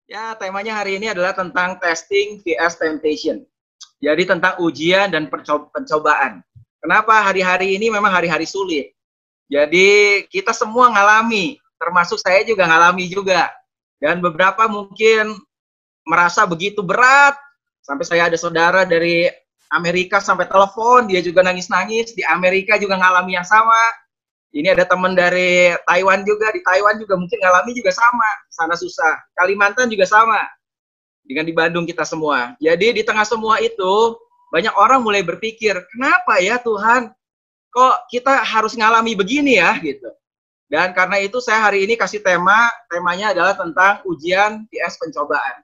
Ya, temanya hari ini adalah tentang testing vs temptation. Jadi tentang ujian dan pencobaan. Kenapa hari-hari ini memang hari-hari sulit. Jadi kita semua ngalami, termasuk saya juga ngalami juga. Dan beberapa mungkin merasa begitu berat, sampai saya ada saudara dari Amerika sampai telepon, dia juga nangis-nangis, di Amerika juga ngalami yang sama. Ini ada teman dari Taiwan juga, di Taiwan juga mungkin ngalami juga sama, sana susah. Kalimantan juga sama, dengan di Bandung kita semua. Jadi di tengah semua itu, banyak orang mulai berpikir, kenapa ya Tuhan, kok kita harus ngalami begini ya, gitu. Dan karena itu saya hari ini kasih temanya adalah tentang ujian vs pencobaan.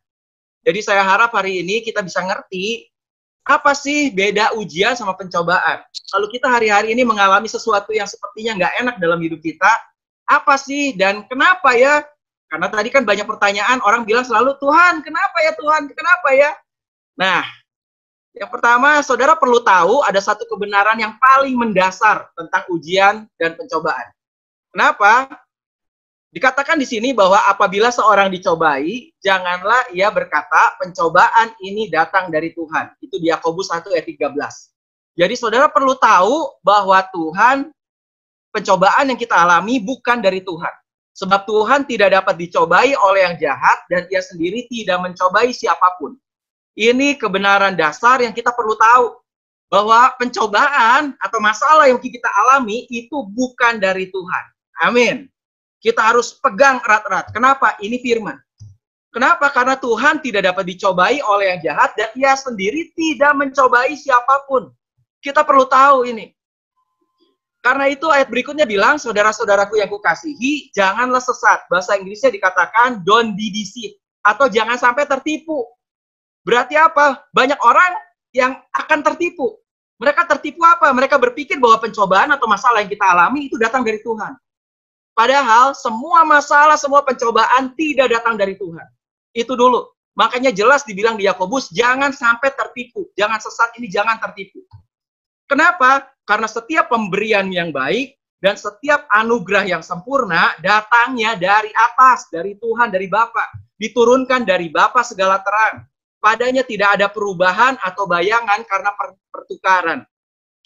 Jadi saya harap hari ini kita bisa ngerti, apa sih beda ujian sama pencobaan? Kalau kita hari-hari ini mengalami sesuatu yang sepertinya nggak enak dalam hidup kita, apa sih dan kenapa ya? Karena tadi kan banyak pertanyaan, orang bilang selalu, Tuhan, kenapa ya Tuhan? Kenapa ya? Nah, yang pertama, saudara perlu tahu ada satu kebenaran yang paling mendasar tentang ujian dan pencobaan. Kenapa? Dikatakan di sini bahwa apabila seorang dicobai, janganlah ia berkata, pencobaan ini datang dari Tuhan. Itu di Yakobus 1 ayat 13. Jadi saudara perlu tahu bahwa Tuhan, pencobaan yang kita alami bukan dari Tuhan. Sebab Tuhan tidak dapat dicobai oleh yang jahat, dan ia sendiri tidak mencobai siapapun. Ini kebenaran dasar yang kita perlu tahu. Bahwa pencobaan atau masalah yang kita alami itu bukan dari Tuhan. Amin. Kita harus pegang erat-erat. Kenapa? Ini firman. Kenapa? Karena Tuhan tidak dapat dicobai oleh yang jahat dan ia sendiri tidak mencobai siapapun. Kita perlu tahu ini. Karena itu ayat berikutnya bilang, saudara-saudaraku yang kukasihi, janganlah sesat. Bahasa Inggrisnya dikatakan, don't be deceived. Atau jangan sampai tertipu. Berarti apa? Banyak orang yang akan tertipu. Mereka tertipu apa? Mereka berpikir bahwa pencobaan atau masalah yang kita alami itu datang dari Tuhan. Padahal semua masalah, semua pencobaan tidak datang dari Tuhan. Itu dulu. Makanya jelas dibilang di Yakobus, jangan sampai tertipu. Jangan sesat ini, jangan tertipu. Kenapa? Karena setiap pemberian yang baik dan setiap anugerah yang sempurna datangnya dari atas, dari Tuhan, dari Bapa. Diturunkan dari Bapa segala terang. Padanya tidak ada perubahan atau bayangan karena pertukaran.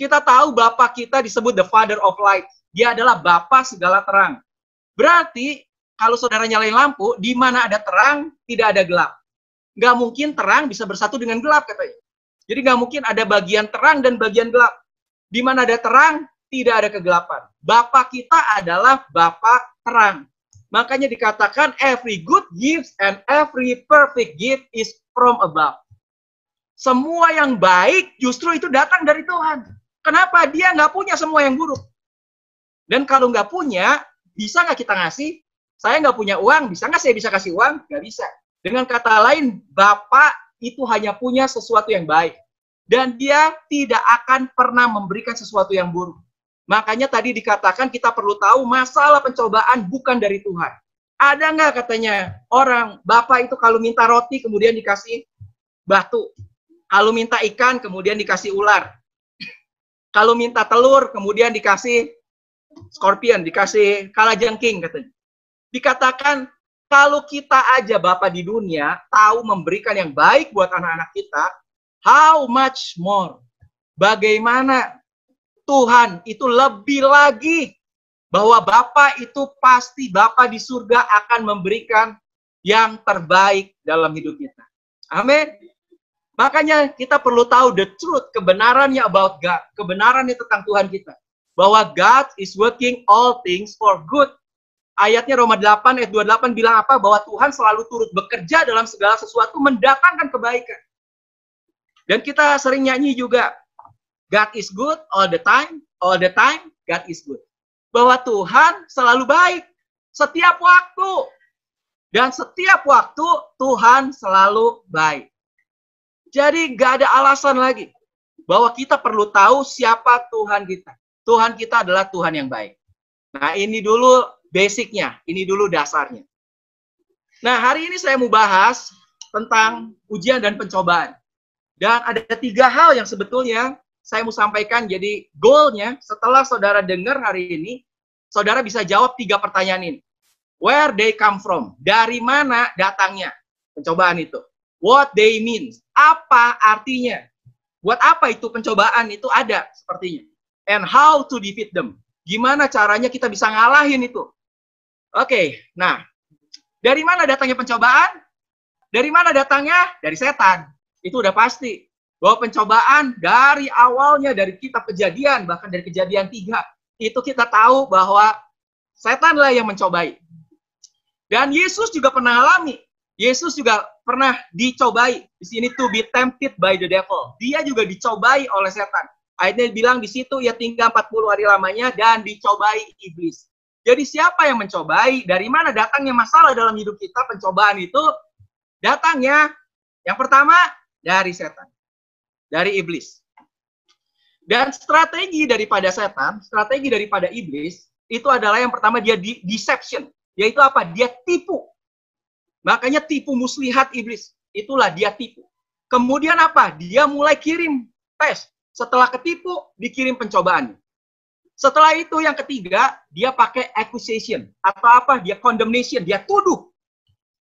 Kita tahu Bapa kita disebut the Father of Light. Dia adalah Bapa segala terang. Berarti, kalau saudara nyalain lampu, di mana ada terang, tidak ada gelap. Nggak mungkin terang bisa bersatu dengan gelap, katanya. Jadi nggak mungkin ada bagian terang dan bagian gelap. Di mana ada terang, tidak ada kegelapan. Bapa kita adalah Bapa terang. Makanya dikatakan, every good gift and every perfect gift is from above. Semua yang baik justru itu datang dari Tuhan. Kenapa? Dia nggak punya semua yang buruk. Dan kalau nggak punya, bisa nggak kita ngasih? Saya nggak punya uang, bisa nggak saya bisa kasih uang? Nggak bisa. Dengan kata lain, Bapak itu hanya punya sesuatu yang baik. Dan dia tidak akan pernah memberikan sesuatu yang buruk. Makanya tadi dikatakan kita perlu tahu masalah pencobaan bukan dari Tuhan. Ada nggak katanya orang, Bapak itu kalau minta roti kemudian dikasih batu. Kalau minta ikan kemudian dikasih ular. Kalau minta telur kemudian dikasih scorpion, dikasih kalajengking katanya. Dikatakan kalau kita aja Bapa di dunia tahu memberikan yang baik buat anak-anak kita, how much more? Bagaimana Tuhan itu lebih lagi bahwa Bapa itu pasti Bapa di surga akan memberikan yang terbaik dalam hidup kita. Amin. Makanya kita perlu tahu the truth, kebenarannya about God, kebenarannya tentang Tuhan kita. Bahwa God is working all things for good. Ayatnya Roma 8 ayat 28 bilang apa? Bahwa Tuhan selalu turut bekerja dalam segala sesuatu mendatangkan kebaikan. Dan kita sering nyanyi juga, God is good all the time God is good. Bahwa Tuhan selalu baik setiap waktu. Dan setiap waktu Tuhan selalu baik. Jadi gak ada alasan lagi bahwa kita perlu tahu siapa Tuhan kita. Tuhan kita adalah Tuhan yang baik. Nah, ini dulu basicnya, ini dulu dasarnya. Nah, hari ini saya mau bahas tentang ujian dan pencobaan. Dan ada 3 hal yang sebetulnya saya mau sampaikan. Jadi goalnya setelah saudara dengar hari ini, saudara bisa jawab 3 pertanyaan ini. Where they come from? Dari mana datangnya? pencobaan itu. What they mean. Apa artinya? Buat apa itu pencobaan itu ada sepertinya. And how to defeat them. Gimana caranya kita bisa ngalahin itu. Oke, nah. Dari mana datangnya pencobaan? Dari mana datangnya? Dari setan. Itu udah pasti. Bahwa pencobaan dari awalnya, dari kitab Kejadian, bahkan dari Kejadian 3, itu kita tahu bahwa setanlah yang mencobai. Dan Yesus juga pernah alami. Yesus juga pernah dicobai. Di sini to be tempted by the devil. Dia juga dicobai oleh setan. Ayatnya bilang di situ ia tinggal 40 hari lamanya dan dicobai iblis. Jadi siapa yang mencobai? Dari mana datangnya masalah dalam hidup kita? Pencobaan itu datangnya yang pertama dari setan. Dari iblis. Dan strategi daripada setan, strategi daripada iblis, itu adalah yang pertama dia deception. Yaitu apa? Dia tipu. Makanya tipu muslihat iblis. Itulah dia tipu. Kemudian apa? Dia mulai kirim tes. Setelah ketipu, dikirim pencobaan. Setelah itu yang ketiga, dia pakai accusation. Atau apa? Dia condemnation. Dia tuduh.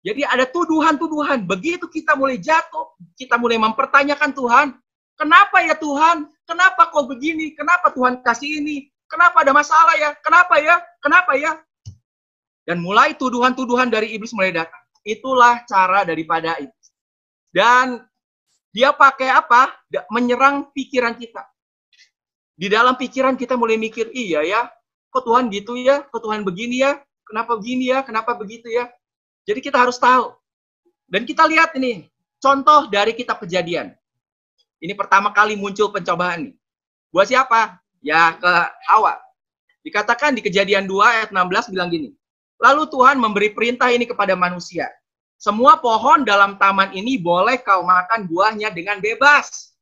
Jadi ada tuduhan-tuduhan. Begitu kita mulai jatuh, kita mulai mempertanyakan Tuhan. Kenapa ya Tuhan? Kenapa kok begini? Kenapa Tuhan kasih ini? Kenapa ada masalah ya? Kenapa ya? Kenapa ya? Dan mulai tuduhan-tuduhan dari iblis mulai datang. Itulah cara daripada iblis. Dan dia pakai apa? Menyerang pikiran kita. Di dalam pikiran kita mulai mikir, iya ya, kok Tuhan gitu ya, kok Tuhan begini ya, kenapa begini ya, kenapa begitu ya. Jadi kita harus tahu. Dan kita lihat ini, contoh dari kitab Kejadian. Ini pertama kali muncul pencobaan nih. Buat siapa? Ya ke Hawa. Dikatakan di Kejadian 2 ayat 16 bilang gini. Lalu Tuhan memberi perintah ini kepada manusia. Semua pohon dalam taman ini boleh kau makan buahnya dengan bebas.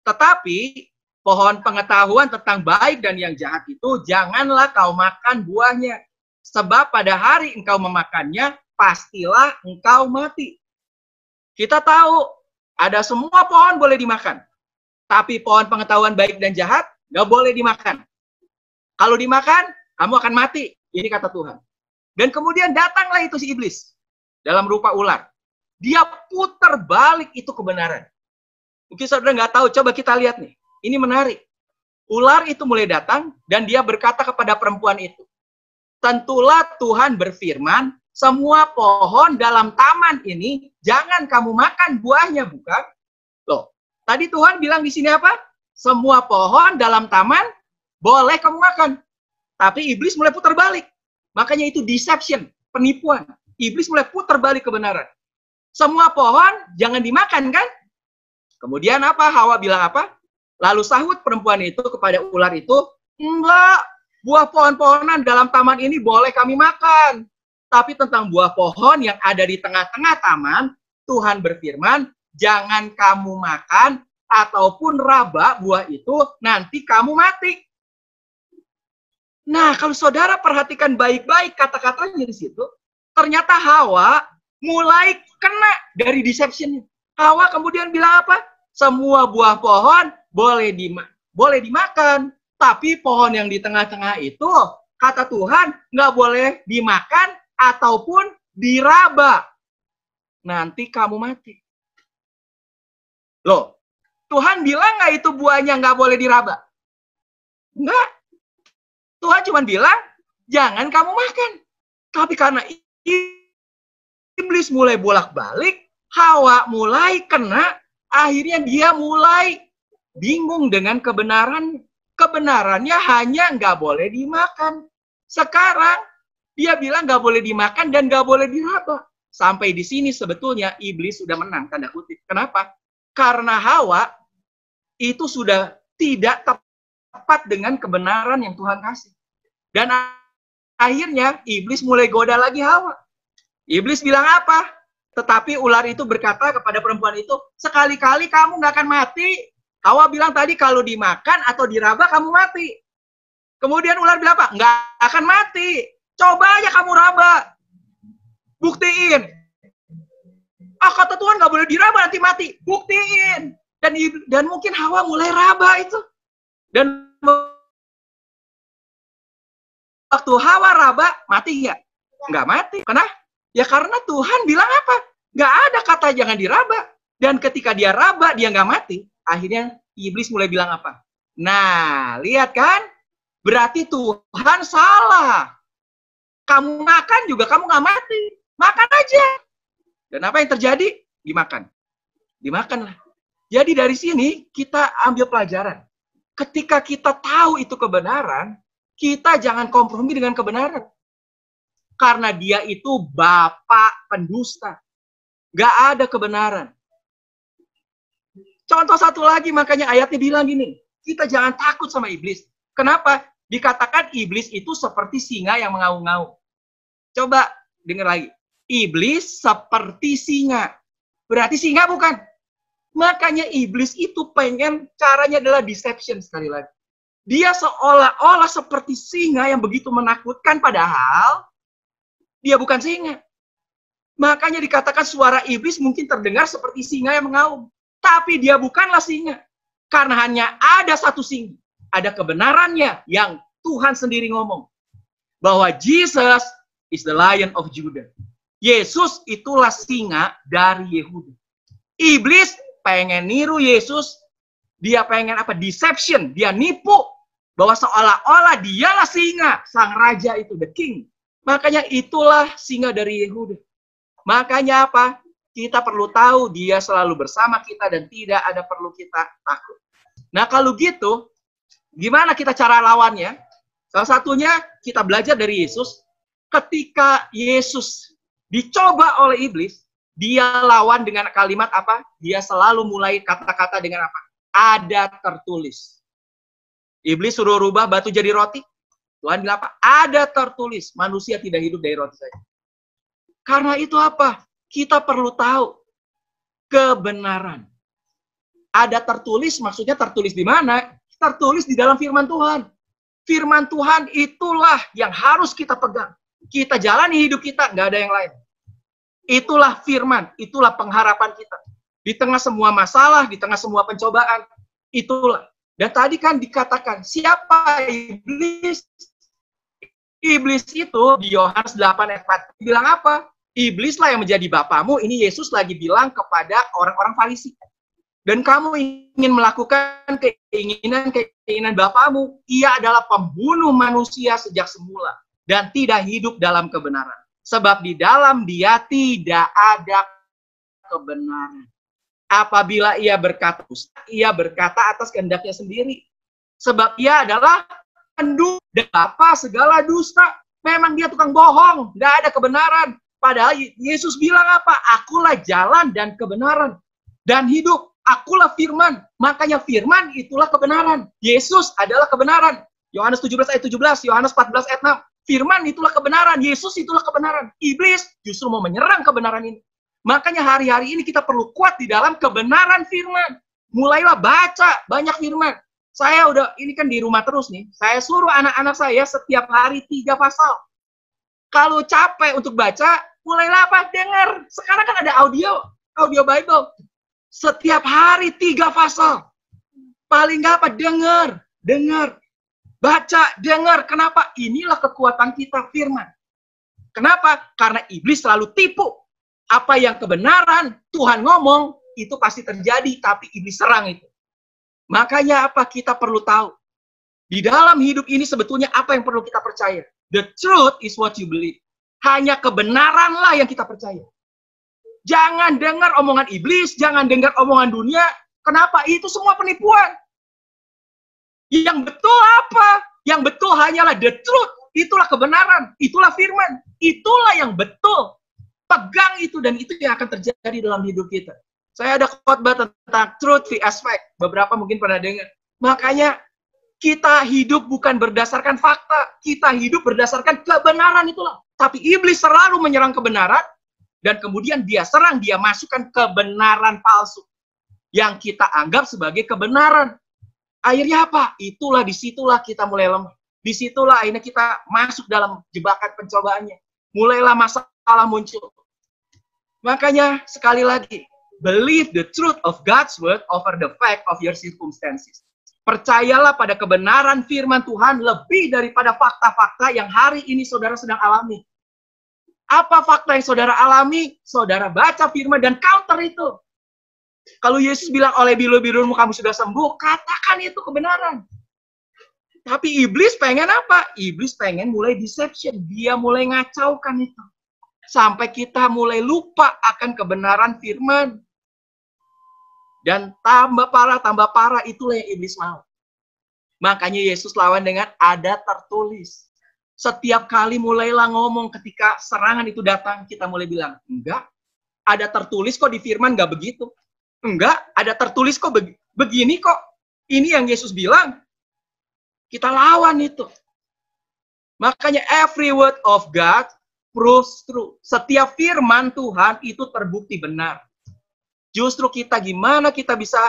Tetapi pohon pengetahuan tentang baik dan yang jahat itu janganlah kau makan buahnya. Sebab pada hari engkau memakannya, pastilah engkau mati. Kita tahu ada semua pohon boleh dimakan. Tapi pohon pengetahuan baik dan jahat nggak boleh dimakan. Kalau dimakan, kamu akan mati. Ini kata Tuhan. Dan kemudian datanglah itu si iblis. Dalam rupa ular. Dia putar balik itu kebenaran. Mungkin saudara nggak tahu, coba kita lihat nih. Ini menarik. Ular itu mulai datang dan dia berkata kepada perempuan itu. Tentulah Tuhan berfirman, semua pohon dalam taman ini jangan kamu makan buahnya, bukan? Loh, tadi Tuhan bilang di sini apa? Semua pohon dalam taman boleh kamu makan. Tapi iblis mulai putar balik. Makanya itu deception, penipuan. Iblis mulai putar balik kebenaran. Semua pohon jangan dimakan, kan? Kemudian apa? Hawa bilang apa? Lalu sahut perempuan itu kepada ular itu, enggak, buah pohon-pohonan dalam taman ini boleh kami makan. Tapi tentang buah pohon yang ada di tengah-tengah taman, Tuhan berfirman, jangan kamu makan ataupun raba buah itu, nanti kamu mati. Nah, kalau saudara perhatikan baik-baik kata-katanya di situ, ternyata Hawa mulai kena dari deception-nya. Hawa kemudian bilang apa? Semua buah pohon boleh dimakan, tapi pohon yang di tengah-tengah itu, kata Tuhan, nggak boleh dimakan ataupun diraba. Nanti kamu mati. Loh, Tuhan bilang nggak itu buahnya nggak boleh diraba? Enggak. Tuhan cuma bilang, jangan kamu makan. Tapi karena iblis mulai bolak-balik, Hawa mulai kena, akhirnya dia mulai bingung dengan kebenaran. Kebenarannya hanya nggak boleh dimakan. Sekarang dia bilang nggak boleh dimakan dan nggak boleh diraba. Sampai di sini sebetulnya iblis sudah menang, tanda kutip. Kenapa? Karena Hawa itu sudah tidak tepat dengan kebenaran yang Tuhan kasih. Dan akhirnya iblis mulai goda lagi Hawa. Iblis bilang apa? Tetapi ular itu berkata kepada perempuan itu, sekali-kali kamu nggak akan mati. Hawa bilang tadi kalau dimakan atau diraba kamu mati. Kemudian ular bilang apa? Nggak akan mati. Coba aja kamu raba. Buktiin. Kata Tuhan nggak boleh diraba nanti mati. Buktiin. Dan mungkin Hawa mulai raba itu. Dan waktu Hawa raba, mati ya? Nggak mati. Kenapa? Ya karena Tuhan bilang apa? Nggak ada kata kata jangan diraba. Dan ketika dia raba, dia nggak mati. Akhirnya iblis mulai bilang apa? Nah, lihat kan? Berarti Tuhan salah. Kamu makan juga kamu nggak mati. Makan aja. Dan apa yang terjadi? Dimakan. Dimakanlah. Jadi dari sini kita ambil pelajaran. Ketika kita tahu itu kebenaran, kita jangan kompromi dengan kebenaran. Karena dia itu bapak pendusta. Gak ada kebenaran. Contoh satu lagi, makanya ayatnya bilang gini, kita jangan takut sama iblis. Kenapa? Dikatakan iblis itu seperti singa yang mengaum-ngaum. Coba dengar lagi. Iblis seperti singa. Berarti singa bukan? Makanya iblis itu pengen, caranya adalah deception sekali lagi. Dia seolah-olah seperti singa yang begitu menakutkan, padahal dia bukan singa. Makanya dikatakan suara iblis mungkin terdengar seperti singa yang mengaum. Tapi dia bukanlah singa. Karena hanya ada satu singa. Ada kebenarannya yang Tuhan sendiri ngomong. Bahwa Jesus is the Lion of Judah. Yesus itulah singa dari Yehuda. Iblis pengen niru Yesus, dia pengen apa? Deception, dia nipu bahwa seolah-olah dialah singa, sang raja itu, the king. Makanya itulah singa dari Yehuda. Makanya apa? Kita perlu tahu dia selalu bersama kita dan tidak ada perlu kita takut. Nah kalau gitu, gimana kita cara lawannya? Salah satunya kita belajar dari Yesus. Ketika Yesus dicoba oleh iblis, dia lawan dengan kalimat apa? Dia selalu mulai kata-kata dengan apa? Ada tertulis. Iblis suruh rubah batu jadi roti. Tuhan bilang apa? Ada tertulis. Manusia tidak hidup dari roti saja. Karena itu apa? Kita perlu tahu kebenaran. Ada tertulis, maksudnya tertulis di mana? Tertulis di dalam firman Tuhan. Firman Tuhan itulah yang harus kita pegang. Kita jalani hidup kita, nggak ada yang lain. Itulah firman, itulah pengharapan kita. Di tengah semua masalah, di tengah semua pencobaan, itulah. Dan tadi kan dikatakan, siapa iblis? Iblis itu di Yohanes 8 ayat 4 bilang apa? Iblislah yang menjadi bapamu. Ini Yesus lagi bilang kepada orang-orang Farisi. Dan kamu ingin melakukan keinginan bapamu. Ia adalah pembunuh manusia sejak semula. Dan tidak hidup dalam kebenaran. Sebab di dalam dia tidak ada kebenaran. Apabila ia berkata atas kehendaknya sendiri. Sebab ia adalah pendusta dan bapa segala dusta. Memang dia tukang bohong, nggak ada kebenaran. Padahal Yesus bilang apa? Akulah jalan dan kebenaran dan hidup. Akulah firman. Makanya firman itulah kebenaran. Yesus adalah kebenaran. Yohanes 17 ayat 17, Yohanes 14 ayat 6. Firman itulah kebenaran, Yesus itulah kebenaran. Iblis justru mau menyerang kebenaran ini. Makanya hari-hari ini kita perlu kuat di dalam kebenaran firman. Mulailah baca banyak firman. Saya udah, ini kan di rumah terus nih. Saya suruh anak-anak saya setiap hari 3 pasal. Kalau capek untuk baca, mulailah apa? Dengar. Sekarang kan ada audio Bible. Setiap hari 3 pasal. Paling nggak apa? Dengar. Baca, dengar. Kenapa? Inilah kekuatan kita firman. Kenapa? Karena iblis selalu tipu. Apa yang kebenaran, Tuhan ngomong, itu pasti terjadi. Tapi iblis serang itu. Makanya apa? Kita perlu tahu. Di dalam hidup ini sebetulnya apa yang perlu kita percaya? The truth is what you believe. Hanya kebenaranlah yang kita percaya. Jangan dengar omongan iblis, jangan dengar omongan dunia. Kenapa? Itu semua penipuan. Yang betul apa? Yang betul hanyalah the truth. Itulah kebenaran. Itulah firman. Itulah yang betul. Pegang itu dan itu yang akan terjadi dalam hidup kita. Saya ada khotbah tentang truth vs fact. Beberapa mungkin pernah dengar. Makanya kita hidup bukan berdasarkan fakta. Kita hidup berdasarkan kebenaran itulah. Tapi iblis selalu menyerang kebenaran. Dan kemudian dia serang, dia masukkan kebenaran palsu. Yang kita anggap sebagai kebenaran. Akhirnya apa? Itulah, disitulah kita mulai lemah. Disitulah akhirnya kita masuk dalam jebakan pencobaannya. Mulailah masalah muncul. Makanya sekali lagi, believe the truth of God's word over the fact of your circumstances. Percayalah pada kebenaran firman Tuhan lebih daripada fakta-fakta yang hari ini saudara sedang alami. Apa fakta yang saudara alami? Saudara baca firman dan counter itu. Kalau Yesus bilang oleh bilu-bilurmu kamu sudah sembuh, katakan itu kebenaran. Tapi iblis pengen apa? Iblis pengen mulai deception. Dia mulai ngacaukan itu. Sampai kita mulai lupa akan kebenaran firman. Dan tambah parah, itulah yang iblis mau. Makanya Yesus lawan dengan ada tertulis. Setiap kali mulailah ngomong ketika serangan itu datang, kita mulai bilang, enggak, ada tertulis kok di firman, enggak begitu. Enggak, ada tertulis kok begini kok. Ini yang Yesus bilang. Kita lawan itu. Makanya every word of God proves true. Setiap firman Tuhan itu terbukti benar. Justru gimana kita bisa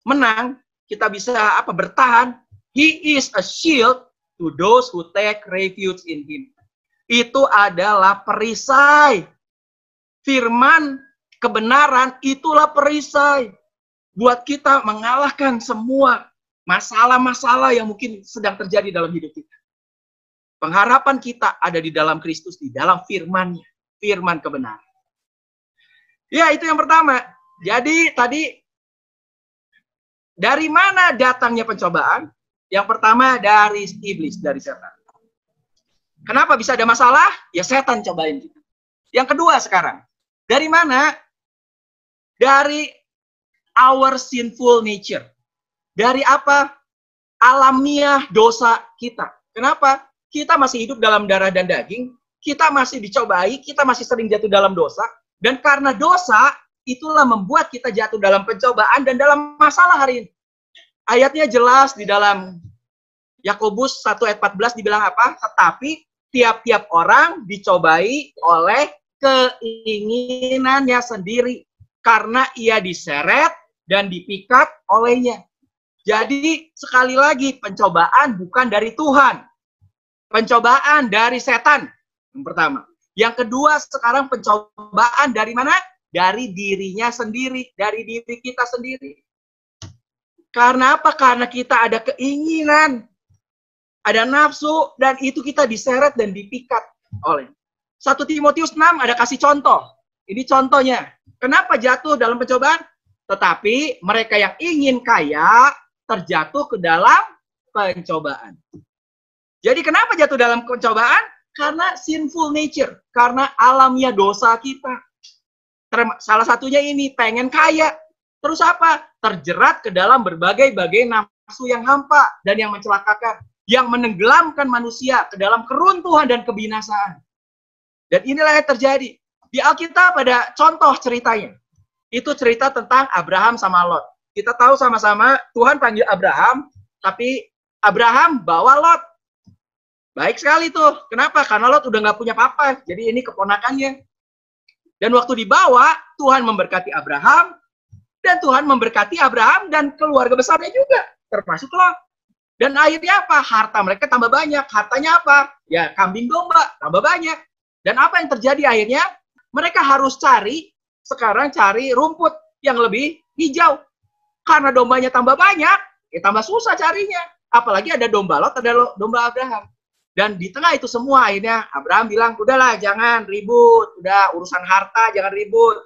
menang, kita bisa bertahan. He is a shield to those who take refuge in Him. Itu adalah perisai. Firman kebenaran itulah perisai buat kita mengalahkan semua masalah-masalah yang mungkin sedang terjadi dalam hidup kita. Pengharapan kita ada di dalam Kristus, di dalam firman-Nya, firman kebenaran. Ya, itu yang pertama. Jadi tadi dari mana datangnya pencobaan? Yang pertama dari iblis, dari setan. Kenapa bisa ada masalah? Ya setan cobain kita. Yang kedua sekarang, dari mana? Dari our sinful nature. Dari apa? Alamiah dosa kita. Kenapa? Kita masih hidup dalam darah dan daging, kita masih dicobai, kita masih sering jatuh dalam dosa, dan karena dosa, itulah membuat kita jatuh dalam pencobaan dan dalam masalah hari ini. Ayatnya jelas di dalam Yakobus 1 ayat 14 dibilang apa? Tetapi tiap-tiap orang dicobai oleh keinginannya sendiri, karena ia diseret dan dipikat olehnya. Jadi sekali lagi pencobaan bukan dari Tuhan. Pencobaan dari setan. Yang pertama. Yang kedua sekarang pencobaan dari mana? Dari dirinya sendiri. Dari diri kita sendiri. Karena apa? Karena kita ada keinginan. Ada nafsu. Dan itu kita diseret dan dipikat oleh. 1 Timotius 6 ada kasih contoh. Ini contohnya. Kenapa jatuh dalam pencobaan? Tetapi mereka yang ingin kaya terjatuh ke dalam pencobaan. Jadi kenapa jatuh dalam pencobaan? Karena sinful nature. Karena alamiah dosa kita. Salah satunya ini, pengen kaya. Terus apa? Terjerat ke dalam berbagai-bagai nafsu yang hampa dan yang mencelakakan. Yang menenggelamkan manusia ke dalam keruntuhan dan kebinasaan. Dan inilah yang terjadi. Di Alkitab ada contoh ceritanya. Itu cerita tentang Abraham sama Lot. Kita tahu sama-sama Tuhan panggil Abraham, tapi Abraham bawa Lot. Baik sekali tuh. Kenapa? Karena Lot udah nggak punya papa. Jadi ini keponakannya. Dan waktu dibawa, Tuhan memberkati Abraham. Dan Tuhan memberkati Abraham dan keluarga besarnya juga. Termasuk Lot. Dan akhirnya apa? Harta mereka tambah banyak. Hartanya apa? Ya kambing domba. Tambah banyak. Dan apa yang terjadi akhirnya? Mereka harus cari rumput yang lebih hijau. Karena dombanya tambah banyak, ya tambah susah carinya. Apalagi ada domba Lot, ada domba Abraham. Dan di tengah itu semua akhirnya Abraham bilang, udahlah jangan ribut. Udah urusan harta jangan ribut.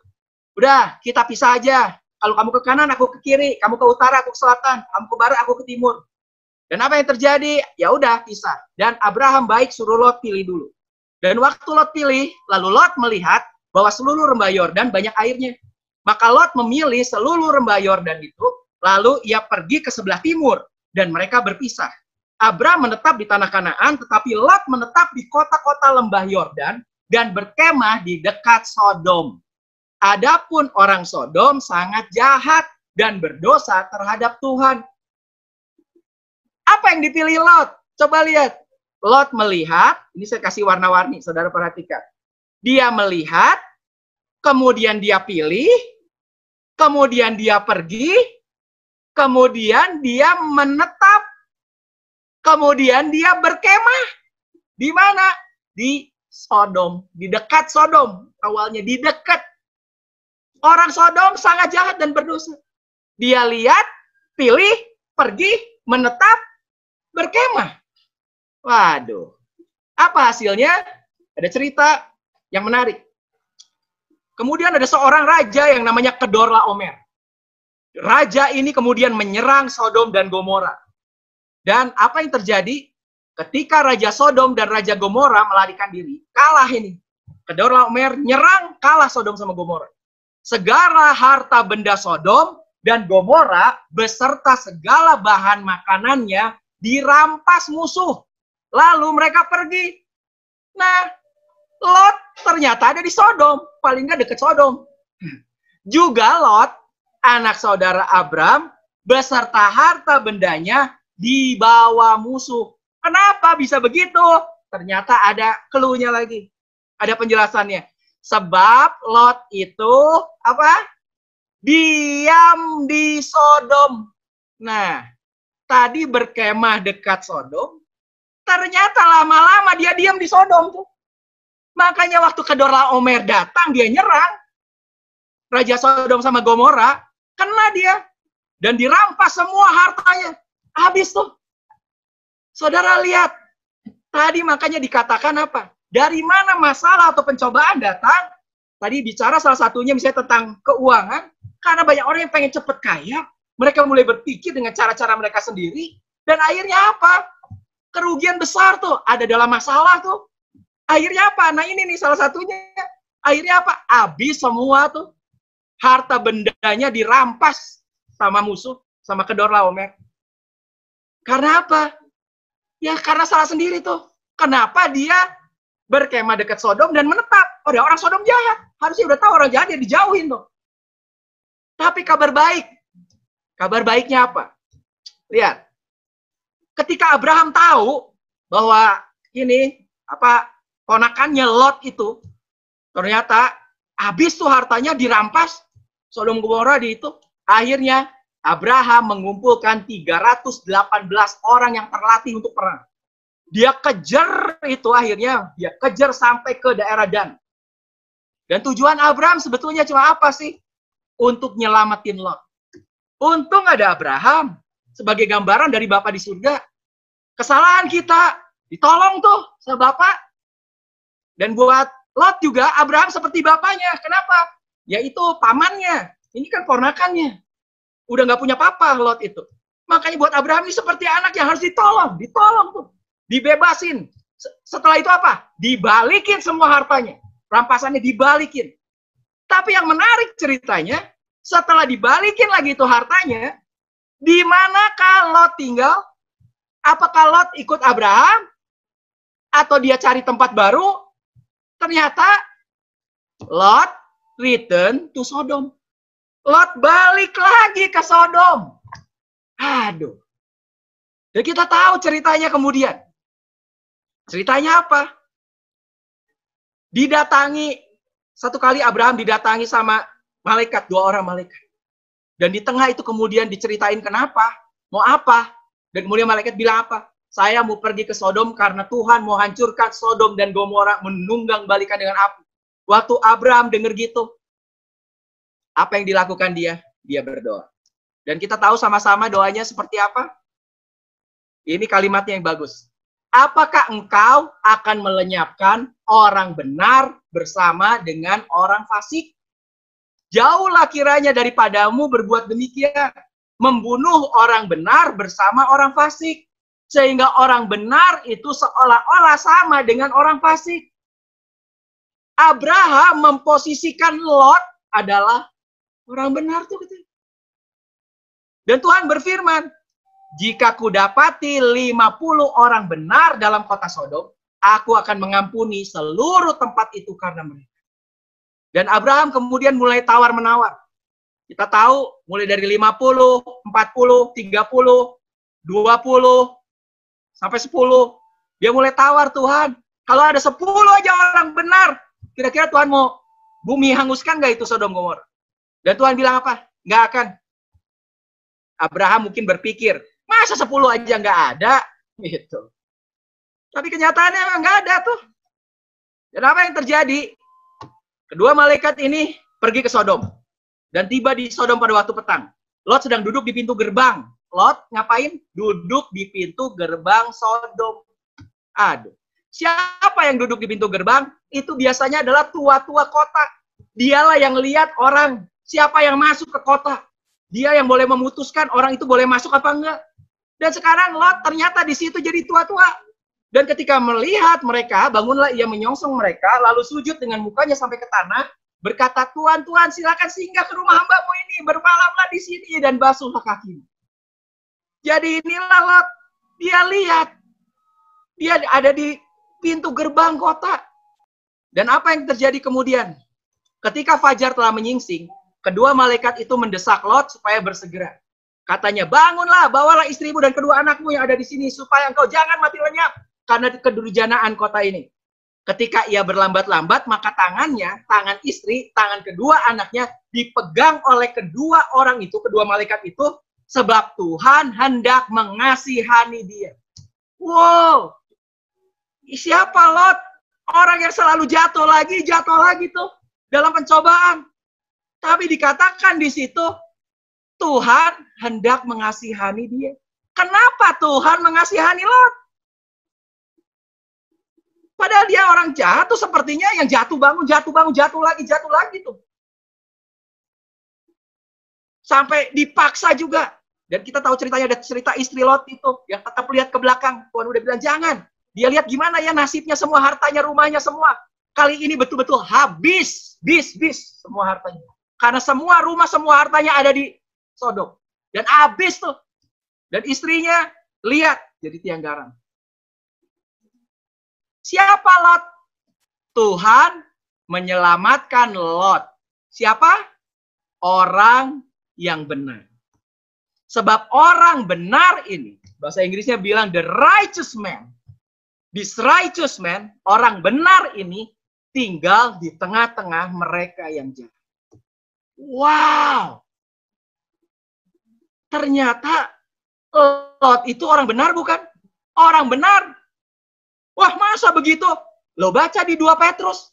Udah kita pisah aja. Kalau kamu ke kanan, aku ke kiri. Kamu ke utara, aku ke selatan. Kamu ke barat, aku ke timur. Dan apa yang terjadi? Ya udah pisah. Dan Abraham baik suruh Lot pilih dulu. Dan waktu Lot pilih, lalu Lot melihat bahwa seluruh rembah Yordan banyak airnya. Maka Lot memilih seluruh rembah Yordan itu, lalu ia pergi ke sebelah timur, dan mereka berpisah. Abram menetap di tanah Kanaan, tetapi Lot menetap di kota-kota lembah Yordan, dan berkemah di dekat Sodom. Adapun orang Sodom sangat jahat, dan berdosa terhadap Tuhan. Apa yang dipilih Lot? Coba lihat. Lot melihat, ini saya kasih warna-warni, saudara perhatikan. Dia melihat, kemudian dia pilih, kemudian dia pergi, kemudian dia menetap, kemudian dia berkemah. Di mana? Di Sodom, di dekat Sodom. Awalnya di dekat. Orang Sodom sangat jahat dan berdosa. Dia lihat, pilih, pergi, menetap, berkemah. Waduh. Apa hasilnya? Ada cerita yang menarik. Kemudian ada seorang raja yang namanya Kedorlaomer. Raja ini kemudian menyerang Sodom dan Gomora. Dan apa yang terjadi? Ketika Raja Sodom dan Raja Gomora melarikan diri, kalah ini. Kedorlaomer nyerang, kalah Sodom sama Gomora. Segala harta benda Sodom dan Gomora beserta segala bahan makanannya dirampas musuh. Lalu mereka pergi. Nah, Lot ternyata ada di Sodom, paling nggak dekat Sodom. Juga Lot, anak saudara Abram, beserta harta bendanya dibawa musuh. Kenapa bisa begitu? Ternyata ada clue-nya lagi. Ada penjelasannya. Sebab Lot itu apa? Diam di Sodom. Nah, tadi berkemah dekat Sodom, ternyata lama-lama dia diam di Sodom tuh. Makanya waktu Kedorlaomer datang, dia nyerang Raja Sodom sama Gomora, kena dia. Dan dirampas semua hartanya. Habis tuh. Saudara lihat. Tadi makanya dikatakan apa? Dari mana masalah atau pencobaan datang? Tadi bicara salah satunya misalnya tentang keuangan. Karena banyak orang yang pengen cepat kaya. Mereka mulai berpikir dengan cara-cara mereka sendiri. Dan akhirnya apa? Kerugian besar tuh. Ada dalam masalah tuh. Akhirnya apa? Nah ini nih salah satunya. Akhirnya apa? Habis semua tuh. Harta bendanya dirampas sama musuh. Sama Kedorlaomer. Karena apa? Ya karena salah sendiri tuh. Kenapa dia berkemah dekat Sodom dan menetap? Oh, orang Sodom jahat. Harusnya udah tahu orang jahat, dia dijauhin tuh. Tapi kabar baik. Kabar baiknya apa? Lihat. Ketika Abraham tahu bahwa ini apa ponakannya Lot itu ternyata habis tuh hartanya dirampas Sodom Gomora di itu. Akhirnya Abraham mengumpulkan 318 orang yang terlatih untuk perang. Dia kejar itu akhirnya, dia kejar sampai ke daerah Dan. Dan tujuan Abraham sebetulnya cuma apa sih? Untuk nyelamatin Lot. Untung ada Abraham sebagai gambaran dari Bapa di surga. Kesalahan kita ditolong tuh sama Bapa. Dan buat Lot juga Abraham seperti bapaknya. Kenapa? Yaitu pamannya. Ini kan ponakannya. Udah nggak punya papa Lot itu. Makanya buat Abraham ini seperti anak yang harus ditolong. Ditolong tuh. Dibebasin. Setelah itu apa? Dibalikin semua hartanya. Rampasannya dibalikin. Tapi yang menarik ceritanya, setelah dibalikin lagi itu hartanya, di manakah Lot tinggal? Apakah Lot ikut Abraham? Atau dia cari tempat baru? Ternyata Lot return to Sodom. Lot balik lagi ke Sodom. Aduh. Dan kita tahu ceritanya kemudian. Ceritanya apa? Didatangi, satu kali Abraham didatangi sama malaikat, 2 orang malaikat. Dan di tengah itu kemudian diceritain kenapa, mau apa. Dan kemudian malaikat bilang apa? Saya mau pergi ke Sodom karena Tuhan mau hancurkan Sodom dan Gomora, menunggang balikan dengan api. Waktu Abraham dengar gitu, apa yang dilakukan dia? Dia berdoa. Dan kita tahu sama-sama doanya seperti apa? Ini kalimatnya yang bagus. Apakah engkau akan melenyapkan orang benar bersama dengan orang fasik? Jauhlah kiranya daripadamu berbuat demikian. Membunuh orang benar bersama orang fasik. Sehingga orang benar itu seolah-olah sama dengan orang fasik. Abraham memposisikan Lot adalah orang benar tuh. Dan Tuhan berfirman, jika kudapati 50 orang benar dalam kota Sodom, aku akan mengampuni seluruh tempat itu karena mereka. Dan Abraham kemudian mulai tawar-menawar. Kita tahu mulai dari 50, 40, 30, 20, sampai 10. Dia mulai tawar, Tuhan, kalau ada 10 aja orang benar, kira-kira Tuhan mau bumi hanguskan nggak itu Sodom Gomora? Dan Tuhan bilang apa? Nggak akan. Abraham mungkin berpikir, masa 10 aja nggak ada? Gitu. Tapi kenyataannya emang nggak ada tuh. Dan apa yang terjadi? Kedua malaikat ini pergi ke Sodom. Dan tiba di Sodom pada waktu petang. Lot sedang duduk di pintu gerbang. Lot ngapain? Duduk di pintu gerbang Sodom. Aduh. Siapa yang duduk di pintu gerbang? Itu biasanya adalah tua-tua kota. Dialah yang lihat orang, siapa yang masuk ke kota. Dia yang boleh memutuskan orang itu boleh masuk apa enggak. Dan sekarang Lot ternyata di situ jadi tua-tua. Dan ketika melihat mereka, bangunlah ia menyongsong mereka, lalu sujud dengan mukanya sampai ke tanah, berkata, Tuhan, Tuhan, silakan singgah ke rumah hamba-Mu ini, bermalamlah di sini dan basuhlah kakimu. Jadi inilah Lot, dia lihat, dia ada di pintu gerbang kota. Dan apa yang terjadi kemudian? Ketika fajar telah menyingsing, kedua malaikat itu mendesak Lot supaya bersegera. Katanya, bangunlah, bawalah istrimu dan kedua anakmu yang ada di sini, supaya engkau jangan mati lenyap karena kedurjanaan kota ini. Ketika ia berlambat-lambat, maka tangannya, tangan istri, tangan kedua anaknya dipegang oleh kedua orang itu, kedua malaikat itu, sebab Tuhan hendak mengasihani dia. Wow! Siapa Lot? Orang yang selalu jatuh lagi tuh dalam pencobaan. Tapi dikatakan di situ, Tuhan hendak mengasihani dia. Kenapa Tuhan mengasihani Lot? Padahal dia orang jahat tuh sepertinya yang jatuh bangun, jatuh lagi tuh. Sampai dipaksa juga. Dan kita tahu ceritanya, ada cerita istri Lot itu yang tetap lihat ke belakang. Tuhan udah bilang, jangan. Dia lihat gimana ya nasibnya, semua hartanya, rumahnya, semua. Kali ini betul-betul habis, bis semua hartanya. Karena semua rumah, semua hartanya ada di Sodom. Dan habis tuh. Dan istrinya lihat jadi tiang garam. Siapa Lot? Tuhan menyelamatkan Lot. Siapa? Orang yang benar. Sebab orang benar ini, bahasa Inggrisnya bilang the righteous man. This righteous man, orang benar ini tinggal di tengah-tengah mereka yang jahat. Wow. Ternyata Lot itu orang benar bukan? Orang benar. Wah, masa begitu? Lo baca di 2 Petrus.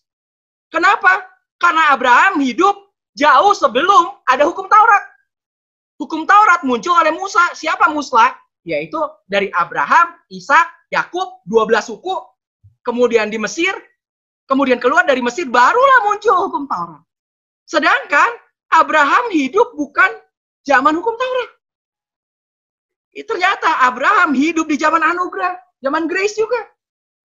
Kenapa? Karena Abraham hidup jauh sebelum ada hukum Taurat. Hukum Taurat muncul oleh Musa. Siapa Musa? Yaitu dari Abraham, Ishak, Yakub, 12 suku. Kemudian di Mesir. Kemudian keluar dari Mesir, barulah muncul hukum Taurat. Sedangkan Abraham hidup bukan zaman hukum Taurat. Ternyata Abraham hidup di zaman anugerah. Zaman grace juga.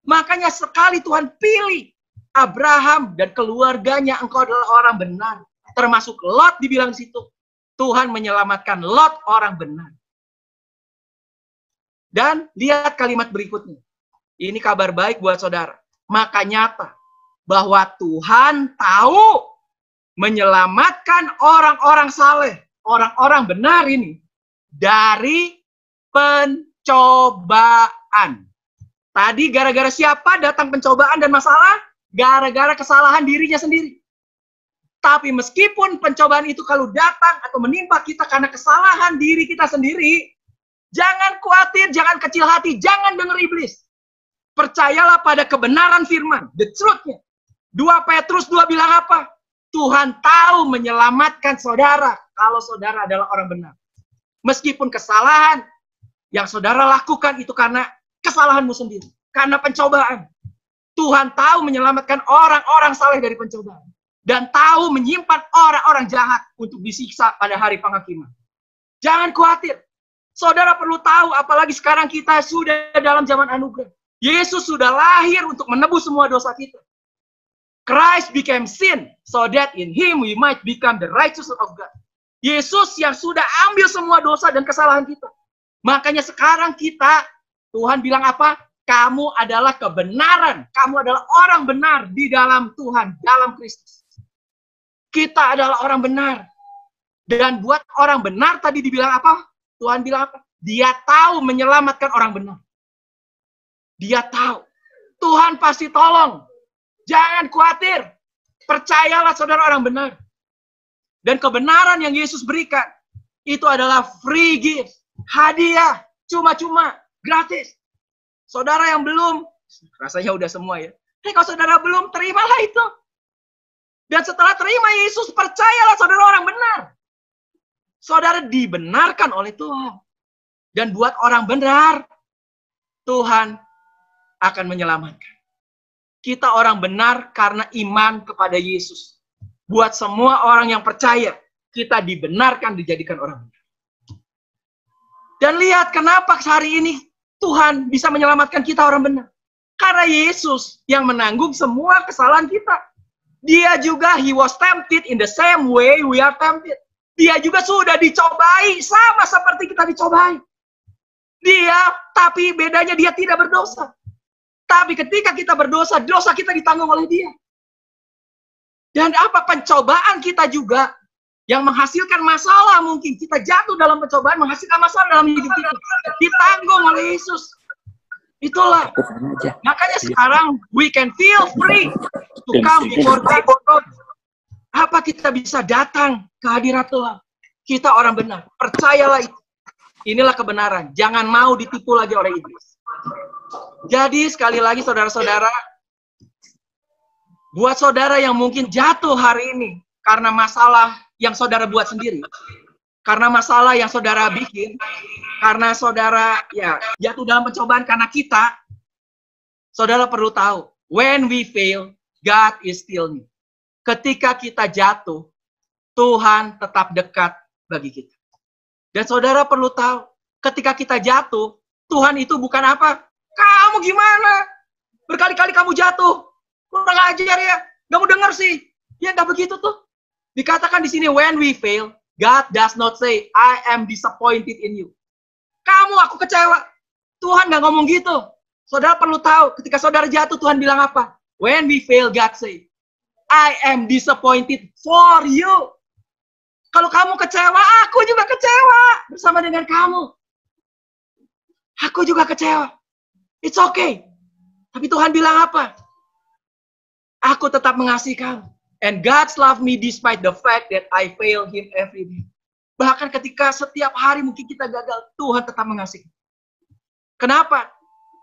Makanya sekali Tuhan pilih Abraham dan keluarganya, engkau adalah orang benar. Termasuk Lot dibilang situ. Tuhan menyelamatkan Lot orang benar. Dan lihat kalimat berikutnya. Ini kabar baik buat saudara. Maka nyata bahwa Tuhan tahu menyelamatkan orang-orang saleh, orang-orang benar ini dari pencobaan. Tadi gara-gara siapa datang pencobaan dan masalah? Gara-gara kesalahan dirinya sendiri. Tapi meskipun pencobaan itu kalau datang atau menimpa kita karena kesalahan diri kita sendiri, jangan khawatir, jangan kecil hati, jangan dengar iblis. Percayalah pada kebenaran firman, the truth-nya. 2 Petrus 2 bilang apa? Tuhan tahu menyelamatkan saudara kalau saudara adalah orang benar. Meskipun kesalahan yang saudara lakukan itu karena kesalahanmu sendiri. Karena pencobaan. Tuhan tahu menyelamatkan orang-orang saleh dari pencobaan. Dan tahu menyimpan orang-orang jahat untuk disiksa pada hari penghakiman. Jangan khawatir. Saudara perlu tahu, apalagi sekarang kita sudah dalam zaman anugerah. Yesus sudah lahir untuk menebus semua dosa kita. Christ became sin, so that in Him we might become the righteousness of God. Yesus yang sudah ambil semua dosa dan kesalahan kita. Makanya sekarang kita, Tuhan bilang apa? Kamu adalah kebenaran. Kamu adalah orang benar di dalam Tuhan, dalam Kristus. Kita adalah orang benar. Dan buat orang benar tadi dibilang apa? Tuhan bilang apa? Dia tahu menyelamatkan orang benar. Dia tahu. Tuhan pasti tolong. Jangan khawatir. Percayalah saudara orang benar. Dan kebenaran yang Yesus berikan, itu adalah free gift. Hadiah. Cuma-cuma. Gratis. Saudara yang belum, rasanya udah semua ya. Tapi kalau saudara belum, terimalah itu. Dan setelah terima Yesus, percayalah saudara orang benar. Saudara dibenarkan oleh Tuhan. Dan buat orang benar, Tuhan akan menyelamatkan. Kita orang benar karena iman kepada Yesus. Buat semua orang yang percaya, kita dibenarkan, dijadikan orang benar. Dan lihat kenapa hari ini Tuhan bisa menyelamatkan kita orang benar. Karena Yesus yang menanggung semua kesalahan kita. Dia juga, he was tempted in the same way we are tempted. Dia juga sudah dicobai sama seperti kita dicobai. Dia, tapi bedanya dia tidak berdosa. Tapi ketika kita berdosa, dosa kita ditanggung oleh dia. Dan apa pencobaan kita juga yang menghasilkan masalah, mungkin kita jatuh dalam pencobaan, menghasilkan masalah dalam hidup kita, ditanggung oleh Yesus. Itulah. Makanya sekarang we can feel free to come before God. Apa kita bisa datang ke hadirat Tuhan? Kita orang benar. Percayalah itu. Inilah kebenaran. Jangan mau ditipu lagi oleh iblis. Jadi sekali lagi saudara-saudara, buat saudara yang mungkin jatuh hari ini karena masalah yang saudara buat sendiri, karena masalah yang saudara bikin, karena saudara ya jatuh dalam pencobaan karena kita, saudara perlu tahu, when we fail, God is still near. Ketika kita jatuh, Tuhan tetap dekat bagi kita. Dan saudara perlu tahu, ketika kita jatuh, Tuhan itu bukan apa? Kamu gimana? Berkali-kali kamu jatuh, kurang ajar ya, nggak mau denger sih. Ya nggak begitu tuh. Dikatakan di sini, when we fail, God does not say, I am disappointed in you. Kamu, aku kecewa. Tuhan nggak ngomong gitu. Saudara perlu tahu, ketika saudara jatuh, Tuhan bilang apa? When we fail, God say, I am disappointed for you. Kalau kamu kecewa, aku juga kecewa bersama dengan kamu. Aku juga kecewa. It's okay. Tapi Tuhan bilang apa? Aku tetap mengasihi kamu. And God's love me despite the fact that I fail Him every day. Bahkan ketika setiap hari mungkin kita gagal, Tuhan tetap mengasihi. Kenapa?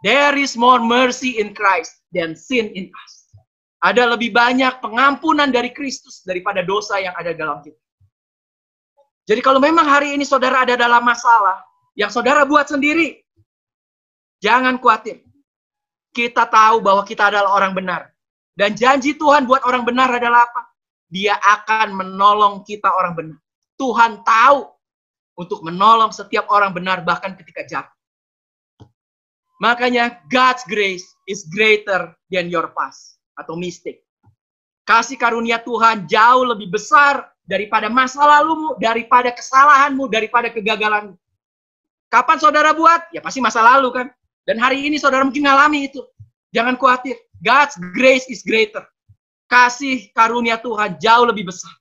There is more mercy in Christ than sin in us. Ada lebih banyak pengampunan dari Kristus daripada dosa yang ada dalam kita. Jadi kalau memang hari ini saudara ada dalam masalah yang saudara buat sendiri, jangan khawatir. Kita tahu bahwa kita adalah orang benar. Dan janji Tuhan buat orang benar adalah apa? Dia akan menolong kita orang benar. Tuhan tahu untuk menolong setiap orang benar bahkan ketika jatuh. Makanya God's grace is greater than your past atau mistake. Kasih karunia Tuhan jauh lebih besar daripada masa lalumu, daripada kesalahanmu, daripada kegagalanmu. Kapan saudara buat? Ya pasti masa lalu kan. Dan hari ini saudara mungkin ngalami itu. Jangan khawatir. God's grace is greater. Kasih karunia Tuhan jauh lebih besar.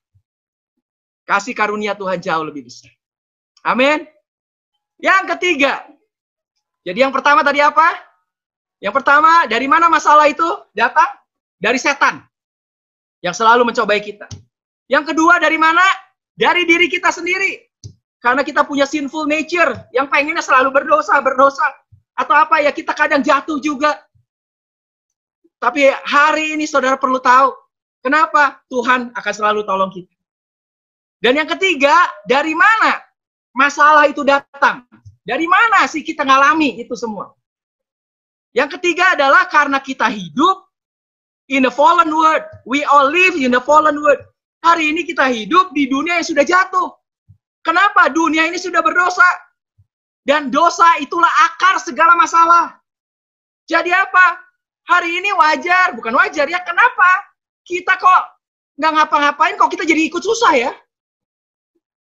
Kasih karunia Tuhan jauh lebih besar. Amin. Yang ketiga. Jadi yang pertama tadi apa? Yang pertama, dari mana masalah itu datang? Dari setan. Yang selalu mencobai kita. Yang kedua, dari mana? Dari diri kita sendiri. Karena kita punya sinful nature. Yang pengennya selalu berdosa. Atau apa ya, kita kadang jatuh juga. Tapi hari ini saudara perlu tahu, kenapa Tuhan akan selalu tolong kita. Dan yang ketiga, dari mana masalah itu datang? Dari mana sih kita ngalami itu semua? Yang ketiga adalah karena kita hidup in the fallen world. We all live in the fallen world. Hari ini kita hidup di dunia yang sudah jatuh. Kenapa? Dunia ini sudah berdosa. Dan dosa itulah akar segala masalah. Jadi apa? Hari ini wajar, bukan wajar ya. Kenapa? Kita kok nggak ngapa-ngapain, kok kita jadi ikut susah ya?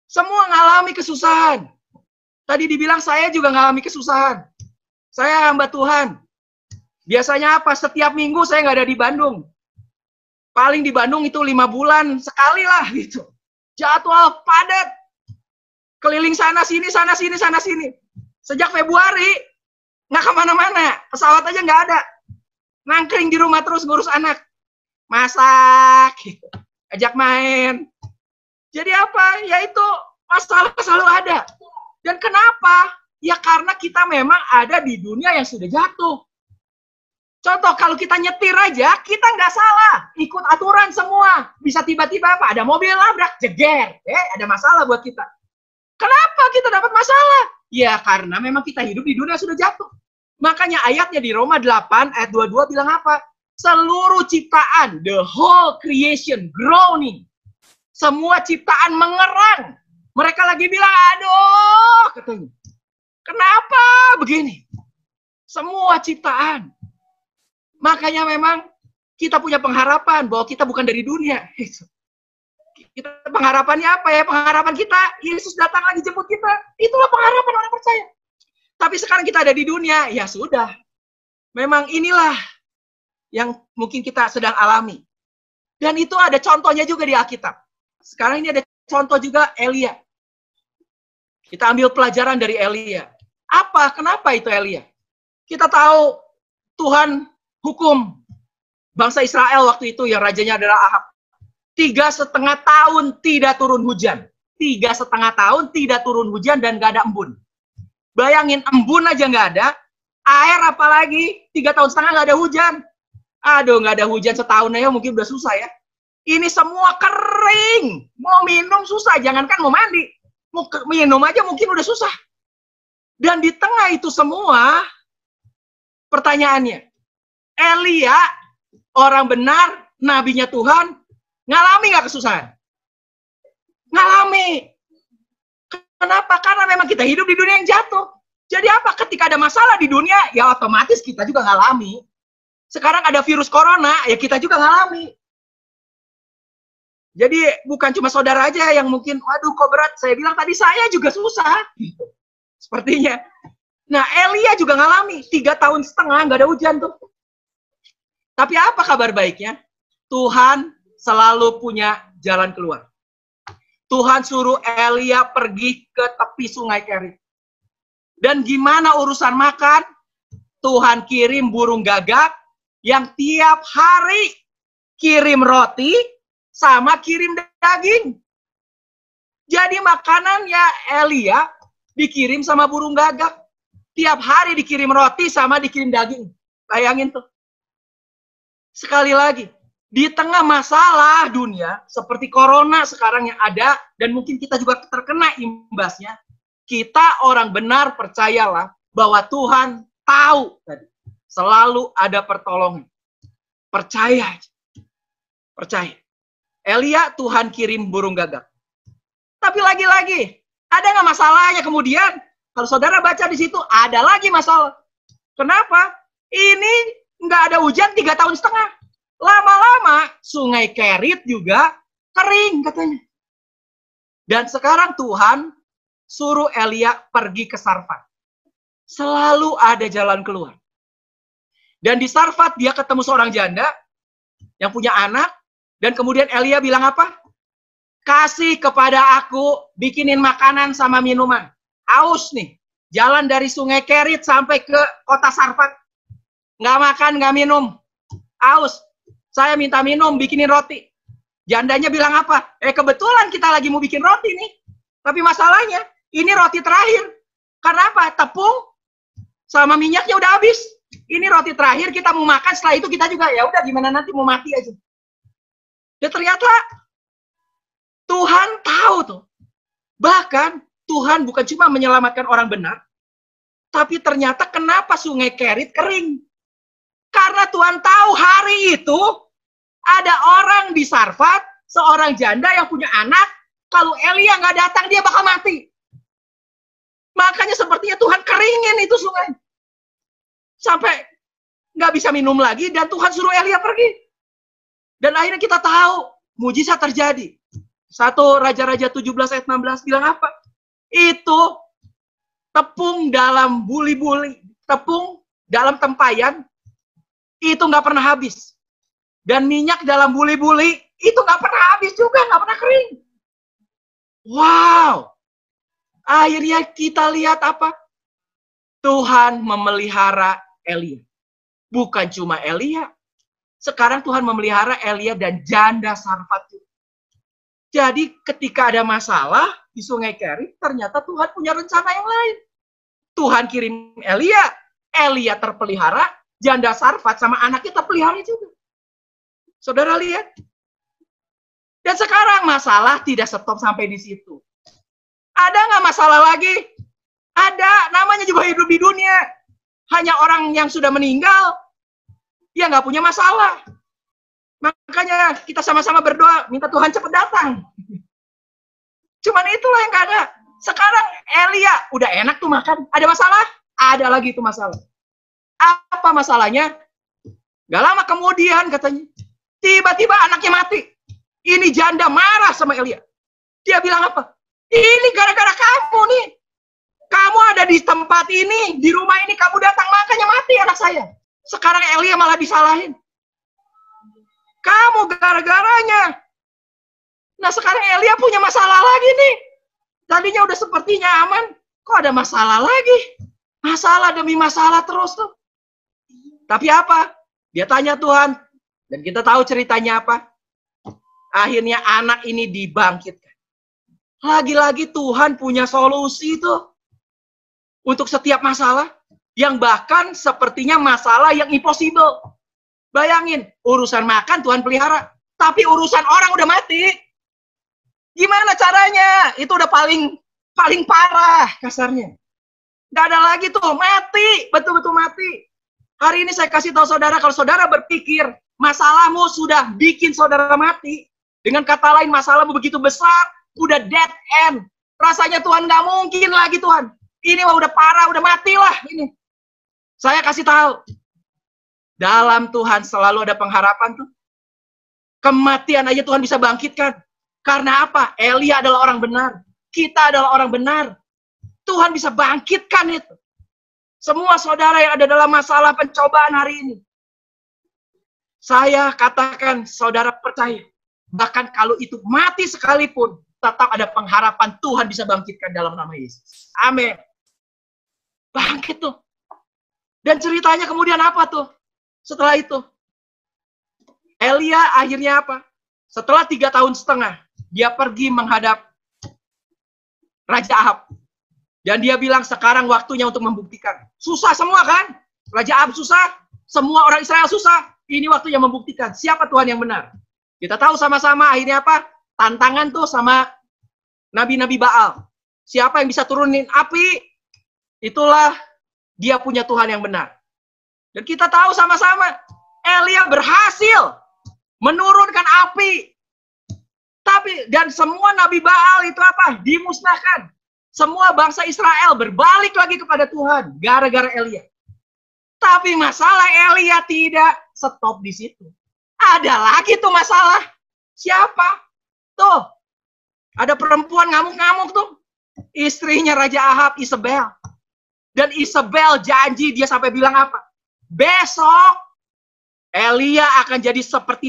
Semua ngalami kesusahan. Tadi dibilang saya juga ngalami kesusahan. Saya hamba Tuhan. Biasanya apa? Setiap minggu saya nggak ada di Bandung. Paling di Bandung itu 5 bulan sekali lah gitu. Jadwal padat. Keliling sana sini, sana sini, sana sini. Sejak Februari nggak kemana-mana. Pesawat aja nggak ada. Nangkring di rumah terus ngurus anak. Masak, gitu. Ajak main. Jadi apa? Ya itu masalah selalu ada. Dan kenapa? Ya karena kita memang ada di dunia yang sudah jatuh. Contoh, kalau kita nyetir aja, kita nggak salah. Ikut aturan semua. Bisa tiba-tiba apa? Ada mobil labrak, jeger. Ada masalah buat kita. Kenapa kita dapat masalah? Ya karena memang kita hidup di dunia yang sudah jatuh. Makanya ayatnya di Roma 8 ayat 22 bilang apa? seluruh ciptaan, the whole creation groaning. Semua ciptaan mengerang. Mereka lagi bilang, aduh, katanya. Kenapa begini? Semua ciptaan. Makanya memang kita punya pengharapan bahwa kita bukan dari dunia. Kita pengharapannya apa ya? Pengharapan kita, Yesus datang lagi jemput kita. Itulah pengharapan orang percaya. Tapi sekarang kita ada di dunia, ya sudah. Memang inilah yang mungkin kita sedang alami. Dan itu ada contohnya juga di Alkitab. Sekarang ini ada contoh juga Elia. Kita ambil pelajaran dari Elia. Apa? Kenapa itu Elia? Kita tahu Tuhan hukum bangsa Israel waktu itu yang rajanya adalah Ahab. 3,5 tahun tidak turun hujan. 3,5 tahun tidak turun hujan dan gak ada embun. Bayangin, embun aja gak ada. Air apalagi 3,5 tahun gak ada hujan. Aduh, gak ada hujan setahun aja mungkin udah susah ya. Ini semua kering. Mau minum susah, jangankan mau mandi. Mau minum aja mungkin udah susah. Dan di tengah itu semua, pertanyaannya, Elia, orang benar, nabinya Tuhan, ngalami nggak kesusahan? Ngalami. Kenapa? Karena memang kita hidup di dunia yang jatuh. Jadi apa? Ketika ada masalah di dunia, ya otomatis kita juga ngalami. Sekarang ada virus corona, ya kita juga ngalami. Jadi bukan cuma saudara aja yang mungkin, waduh kok berat. Saya bilang tadi saya juga susah. Sepertinya. Nah, Elia juga ngalami 3,5 tahun nggak ada hujan tuh. Tapi apa kabar baiknya? Tuhan selalu punya jalan keluar. Tuhan suruh Elia pergi ke tepi sungai Kerit. Dan gimana urusan makan? Tuhan kirim burung gagak yang tiap hari kirim roti sama kirim daging. Jadi makanannya Elia dikirim sama burung gagak. Tiap hari dikirim roti sama dikirim daging. Bayangin tuh. Sekali lagi, di tengah masalah dunia, seperti corona sekarang yang ada, dan mungkin kita juga terkena imbasnya, kita orang benar percayalah bahwa Tuhan tahu tadi. Selalu ada pertolongan. Percaya. Percaya. Elia, Tuhan kirim burung gagak. Tapi lagi-lagi, ada nggak masalahnya kemudian? Kalau saudara baca di situ, ada lagi masalah. Kenapa? Ini nggak ada hujan 3,5 tahun. Lama-lama, sungai Kerit juga kering katanya. Dan sekarang Tuhan suruh Elia pergi ke Sarfat. Selalu ada jalan keluar. Dan di Sarfat dia ketemu seorang janda yang punya anak. Dan kemudian Elia bilang apa? Kasih kepada aku, bikinin makanan sama minuman. Aus nih, jalan dari sungai Kerit sampai ke kota Sarfat. Nggak makan, nggak minum. Aus, saya minta minum, bikinin roti. Jandanya bilang apa? Kebetulan kita lagi mau bikin roti nih. Tapi masalahnya, ini roti terakhir. Karena apa? Tepung sama minyaknya udah habis. Ini roti terakhir, kita mau makan, setelah itu kita juga, ya udah gimana nanti mau mati aja. Dan ternyata Tuhan tahu tuh. Bahkan Tuhan bukan cuma menyelamatkan orang benar, tapi ternyata kenapa sungai Kerit kering? Karena Tuhan tahu hari itu ada orang di Sarfat, seorang janda yang punya anak, kalau Elia nggak datang dia bakal mati. Makanya sepertinya Tuhan keringin itu sungai. Sampai nggak bisa minum lagi dan Tuhan suruh Elia pergi. Dan akhirnya kita tahu, mujizat terjadi. 1 Raja-Raja 17 ayat 16 bilang apa? Itu tepung dalam buli-buli, tepung dalam tempayan, itu nggak pernah habis. Dan minyak dalam buli-buli, itu nggak pernah habis juga, nggak pernah kering. Wow! Akhirnya kita lihat apa? Tuhan memelihara Elia. Bukan cuma Elia. Sekarang Tuhan memelihara Elia dan janda Sarfat. Jadi ketika ada masalah di sungai Kerit, ternyata Tuhan punya rencana yang lain. Tuhan kirim Elia, Elia terpelihara, janda Sarfat sama anaknya terpelihara juga. Saudara lihat. Dan sekarang masalah tidak stop sampai di situ. Ada nggak masalah lagi? Ada, namanya juga hidup di dunia. Hanya orang yang sudah meninggal Dia nggak punya masalah. Makanya kita sama-sama berdoa, minta Tuhan cepat datang. Cuman itulah yang nggak ada. Sekarang Elia udah enak tuh makan. Ada masalah? Ada lagi tuh masalah. Apa masalahnya? Gak lama kemudian katanya, tiba-tiba anaknya mati. Ini janda marah sama Elia. Dia bilang apa? Ini gara-gara kamu nih. Kamu ada di tempat ini, di rumah ini, kamu datang, makanya mati anak saya. Sekarang Elia malah disalahin. Kamu gara-garanya. Nah sekarang Elia punya masalah lagi nih. Tadinya udah sepertinya aman, kok ada masalah lagi. Masalah demi masalah terus tuh. Tapi apa? Dia tanya Tuhan. Dan kita tahu ceritanya apa? Akhirnya anak ini dibangkitkan. Lagi-lagi Tuhan punya solusi tuh. Untuk setiap masalah. Yang bahkan sepertinya masalah yang impossible. Bayangin, urusan makan Tuhan pelihara. Tapi urusan orang udah mati. Gimana caranya? Itu udah paling parah kasarnya. Gak ada lagi tuh, mati. Betul-betul mati. Hari ini saya kasih tahu saudara, kalau saudara berpikir masalahmu sudah bikin saudara mati. Dengan kata lain, masalahmu begitu besar, udah dead end. Rasanya Tuhan gak mungkin lagi Tuhan. Ini mah udah parah, udah matilah ini. Saya kasih tahu. Dalam Tuhan selalu ada pengharapan tuh. Kematian aja Tuhan bisa bangkitkan. Karena apa? Elia adalah orang benar. Kita adalah orang benar. Tuhan bisa bangkitkan itu. Semua saudara yang ada dalam masalah pencobaan hari ini. Saya katakan saudara percaya. Bahkan kalau itu mati sekalipun, tetap ada pengharapan Tuhan bisa bangkitkan dalam nama Yesus. Amin. Bangkit tuh. Dan ceritanya kemudian apa tuh? Setelah itu, Elia akhirnya apa? Setelah 3,5 tahun, dia pergi menghadap Raja Ahab. Dan dia bilang sekarang waktunya untuk membuktikan. Susah semua kan? Raja Ahab susah, semua orang Israel susah. Ini waktunya membuktikan siapa Tuhan yang benar. Kita tahu sama-sama akhirnya apa? Tantangan tuh sama nabi-nabi Baal. Siapa yang bisa turunin api? Itulah dia punya Tuhan yang benar. Dan kita tahu sama-sama, Elia berhasil menurunkan api. Dan semua nabi Baal itu apa? Dimusnahkan. Semua bangsa Israel berbalik lagi kepada Tuhan. Gara-gara Elia. Tapi masalah Elia tidak stop di situ. Ada lagi tuh masalah. Siapa? Tuh. Ada perempuan ngamuk-ngamuk tuh. Istrinya Raja Ahab, Isabel. Dan Isabel janji, dia sampai bilang apa? Besok Elia akan jadi seperti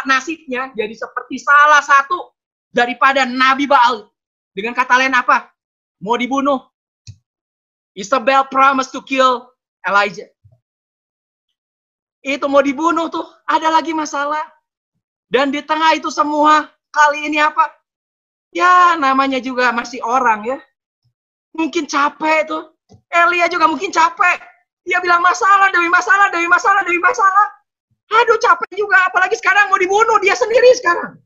nasibnya, jadi seperti salah satu daripada Nabi Baal. Dengan kata lain apa? Mau dibunuh. Isabel promised to kill Elijah. Itu mau dibunuh tuh, ada lagi masalah. Dan di tengah itu semua, kali ini apa? Ya namanya juga masih orang ya. Mungkin capek tuh. Elia juga mungkin capek. Dia bilang masalah demi masalah, demi masalah, demi masalah. Aduh capek juga, apalagi sekarang mau dibunuh dia sendiri sekarang.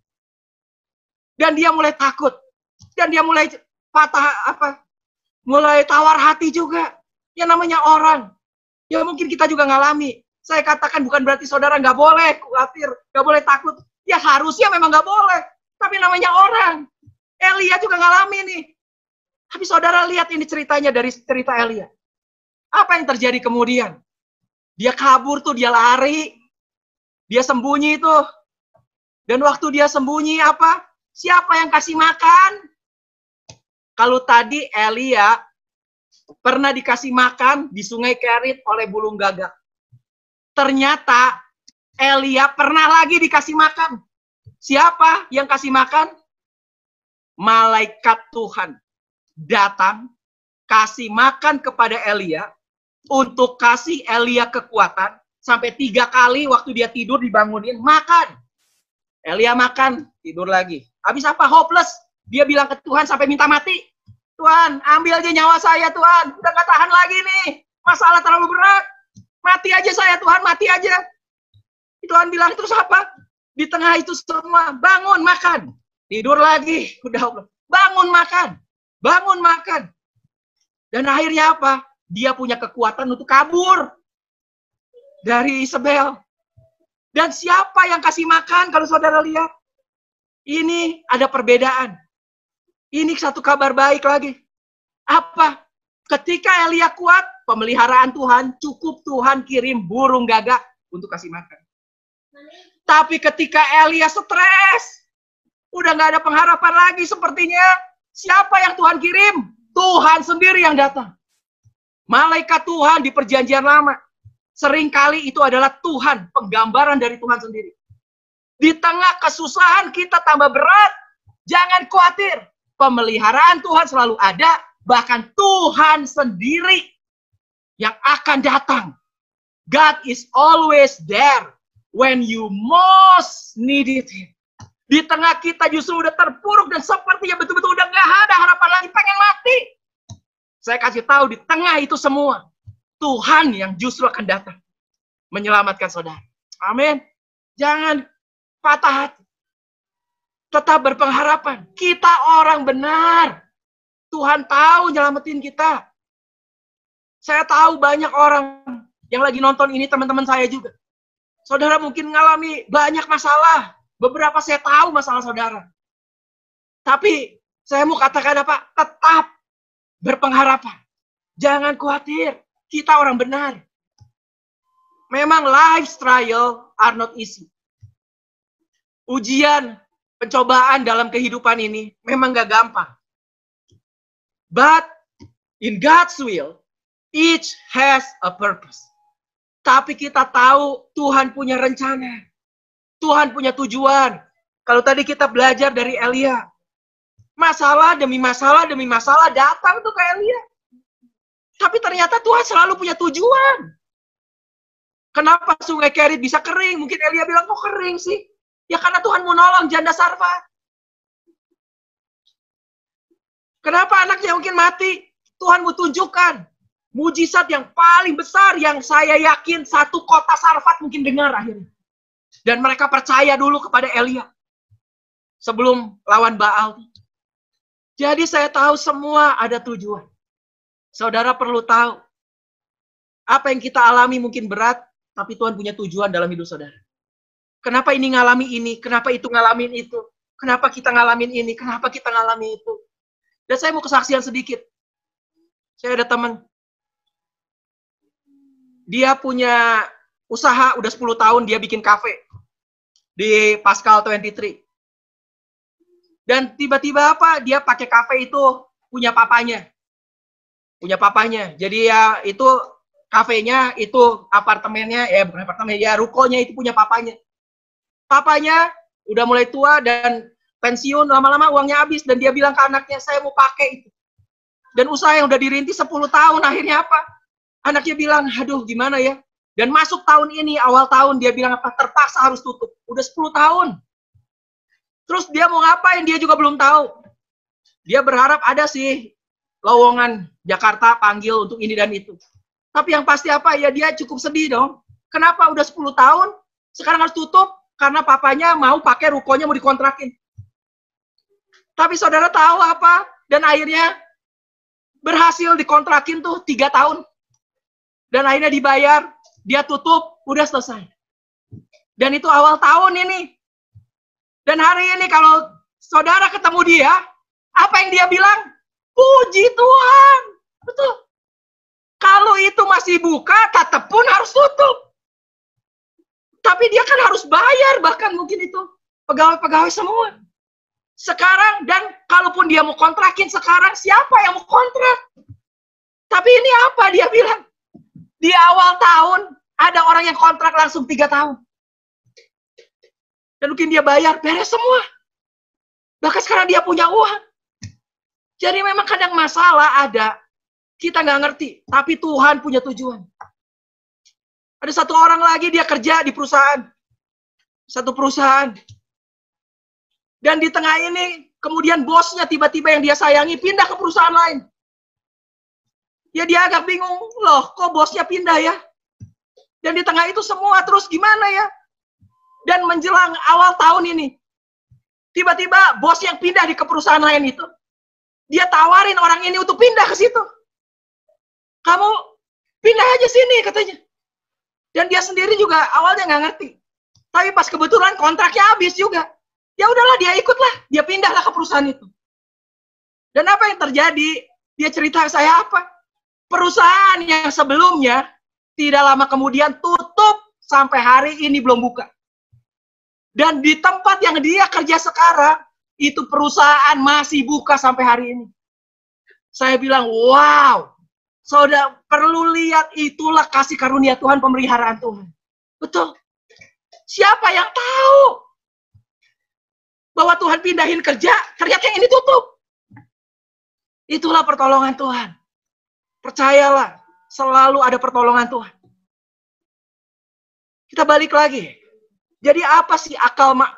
Dan dia mulai takut. Dan dia mulai mulai tawar hati juga. Ya namanya orang. Ya mungkin kita juga ngalami. Saya katakan bukan berarti saudara nggak boleh khawatir, nggak boleh takut. Ya harusnya memang nggak boleh. Tapi namanya orang. Elia juga ngalami nih. Tapi saudara lihat ini ceritanya dari cerita Elia. Apa yang terjadi kemudian? Dia kabur tuh, dia lari. Dia sembunyi tuh. Dan waktu dia sembunyi apa? Siapa yang kasih makan? Kalau tadi Elia pernah dikasih makan di Sungai Kerit oleh burung gagak. Ternyata Elia pernah lagi dikasih makan. Siapa yang kasih makan? Malaikat Tuhan datang, kasih makan kepada Elia, untuk kasih Elia kekuatan, sampai 3 kali waktu dia tidur dibangunin, makan. Elia makan, tidur lagi. Habis apa? Hopeless. Dia bilang ke Tuhan sampai minta mati. Tuhan, ambil aja nyawa saya Tuhan. Udah gak tahan lagi nih. Masalah terlalu berat. Mati aja saya Tuhan, mati aja. Tuhan bilang, terus apa? Di tengah itu semua, bangun, makan. Tidur lagi. Udah, bangun, makan. Bangun, makan. Dan akhirnya apa? Dia punya kekuatan untuk kabur dari Isabel. Dan siapa yang kasih makan kalau saudara lihat? Ini ada perbedaan. Ini satu kabar baik lagi. Apa? Ketika Elia kuat, pemeliharaan Tuhan, cukup Tuhan kirim burung gagak untuk kasih makan. Tapi ketika Elia stres, udah nggak ada pengharapan lagi sepertinya. Siapa yang Tuhan kirim? Tuhan sendiri yang datang. Malaikat Tuhan di perjanjian lama. Seringkali itu adalah Tuhan, penggambaran dari Tuhan sendiri. Di tengah kesusahan kita tambah berat, jangan khawatir. Pemeliharaan Tuhan selalu ada, bahkan Tuhan sendiri yang akan datang. God is always there when you most needed Him. Di tengah kita justru udah terpuruk dan sepertinya betul-betul udah gak ada harapan lagi, pengen mati. Saya kasih tahu di tengah itu semua, Tuhan yang justru akan datang menyelamatkan saudara. Amin. Jangan patah hati. Tetap berpengharapan. Kita orang benar. Tuhan tahu nyelamatin kita. Saya tahu banyak orang yang lagi nonton ini, teman-teman saya juga. Saudara mungkin mengalami banyak masalah. Beberapa saya tahu masalah saudara. Tapi saya mau katakan apa? Tetap berpengharapan. Jangan khawatir. Kita orang benar. Memang life's trial are not easy. Ujian, pencobaan dalam kehidupan ini memang gak gampang. But in God's will, each has a purpose. Tapi kita tahu Tuhan punya rencana. Tuhan punya tujuan. Kalau tadi kita belajar dari Elia, masalah demi masalah demi masalah datang tuh ke Elia. Tapi ternyata Tuhan selalu punya tujuan. Kenapa sungai Kerit bisa kering? Mungkin Elia bilang, kok kering sih? Ya karena Tuhan mau nolong janda Sarfat. Kenapa anaknya mungkin mati? Tuhan mau tunjukkan mujizat yang paling besar yang saya yakin satu kota Sarfat mungkin dengar akhirnya. Dan mereka percaya dulu kepada Elia sebelum lawan Baal. Jadi saya tahu semua ada tujuan. Saudara perlu tahu, apa yang kita alami mungkin berat, tapi Tuhan punya tujuan dalam hidup saudara. Kenapa ini ngalami ini, kenapa itu ngalamin itu, kenapa kita ngalamin ini, kenapa kita ngalami itu. Dan saya mau kesaksian sedikit. Saya ada teman, dia punya usaha, udah 10 tahun dia bikin kafe di Pascal 23. Dan tiba-tiba apa? Dia pakai kafe itu punya papanya. Punya papanya. Jadi ya itu kafenya, itu apartemennya, ya bukan apartemen, ya rukonya itu punya papanya. Papanya udah mulai tua dan pensiun, lama-lama uangnya habis. Dan dia bilang ke anaknya, saya mau pakai itu. Dan usaha yang udah dirintis 10 tahun, akhirnya apa? Anaknya bilang, aduh gimana ya? Dan masuk tahun ini, awal tahun, dia bilang apa? Terpaksa harus tutup. Udah 10 tahun. Terus dia mau ngapain? Dia juga belum tahu. Dia berharap ada sih lowongan Jakarta panggil untuk ini dan itu. Tapi yang pasti apa? Ya dia cukup sedih dong. Kenapa udah 10 tahun, sekarang harus tutup? Karena papanya mau pakai rukonya, mau dikontrakin. Tapi saudara tahu apa? Dan akhirnya berhasil dikontrakin tuh 3 tahun. Dan akhirnya dibayar, dia tutup, udah selesai. Dan itu awal tahun ini. Dan hari ini kalau saudara ketemu dia, apa yang dia bilang? Puji Tuhan. Betul. Kalau itu masih buka, tetap pun harus tutup. Tapi dia kan harus bayar, bahkan mungkin itu pegawai-pegawai semua. Sekarang, dan kalaupun dia mau kontrakin sekarang, siapa yang mau kontrak? Tapi ini apa dia bilang? Di awal tahun, ada orang yang kontrak langsung 3 tahun. Dan mungkin dia bayar, beres semua. Bahkan sekarang dia punya uang. Jadi memang kadang masalah ada, kita nggak ngerti. Tapi Tuhan punya tujuan. Ada satu orang lagi, dia kerja di perusahaan. Satu perusahaan. Dan di tengah ini, kemudian bosnya tiba-tiba yang dia sayangi, pindah ke perusahaan lain. Ya dia agak bingung, loh kok bosnya pindah ya? Dan di tengah itu semua, terus gimana ya? Dan menjelang awal tahun ini, tiba-tiba bos yang pindah di ke perusahaan lain itu, dia tawarin orang ini untuk pindah ke situ. Kamu pindah aja sini katanya. Dan dia sendiri juga awalnya nggak ngerti. Tapi pas kebetulan kontraknya habis juga. Ya udahlah, dia ikutlah. Dia pindahlah ke perusahaan itu. Dan apa yang terjadi? Dia cerita saya apa? Perusahaan yang sebelumnya tidak lama kemudian tutup sampai hari ini belum buka. Dan di tempat yang dia kerja sekarang, itu perusahaan masih buka sampai hari ini. Saya bilang, wow, saudara perlu lihat, itulah kasih karunia Tuhan, pemeliharaan Tuhan. Betul. Siapa yang tahu bahwa Tuhan pindahin kerja, ternyata yang ini tutup. Itulah pertolongan Tuhan. Percayalah, selalu ada pertolongan Tuhan. Kita balik lagi. Jadi apa sih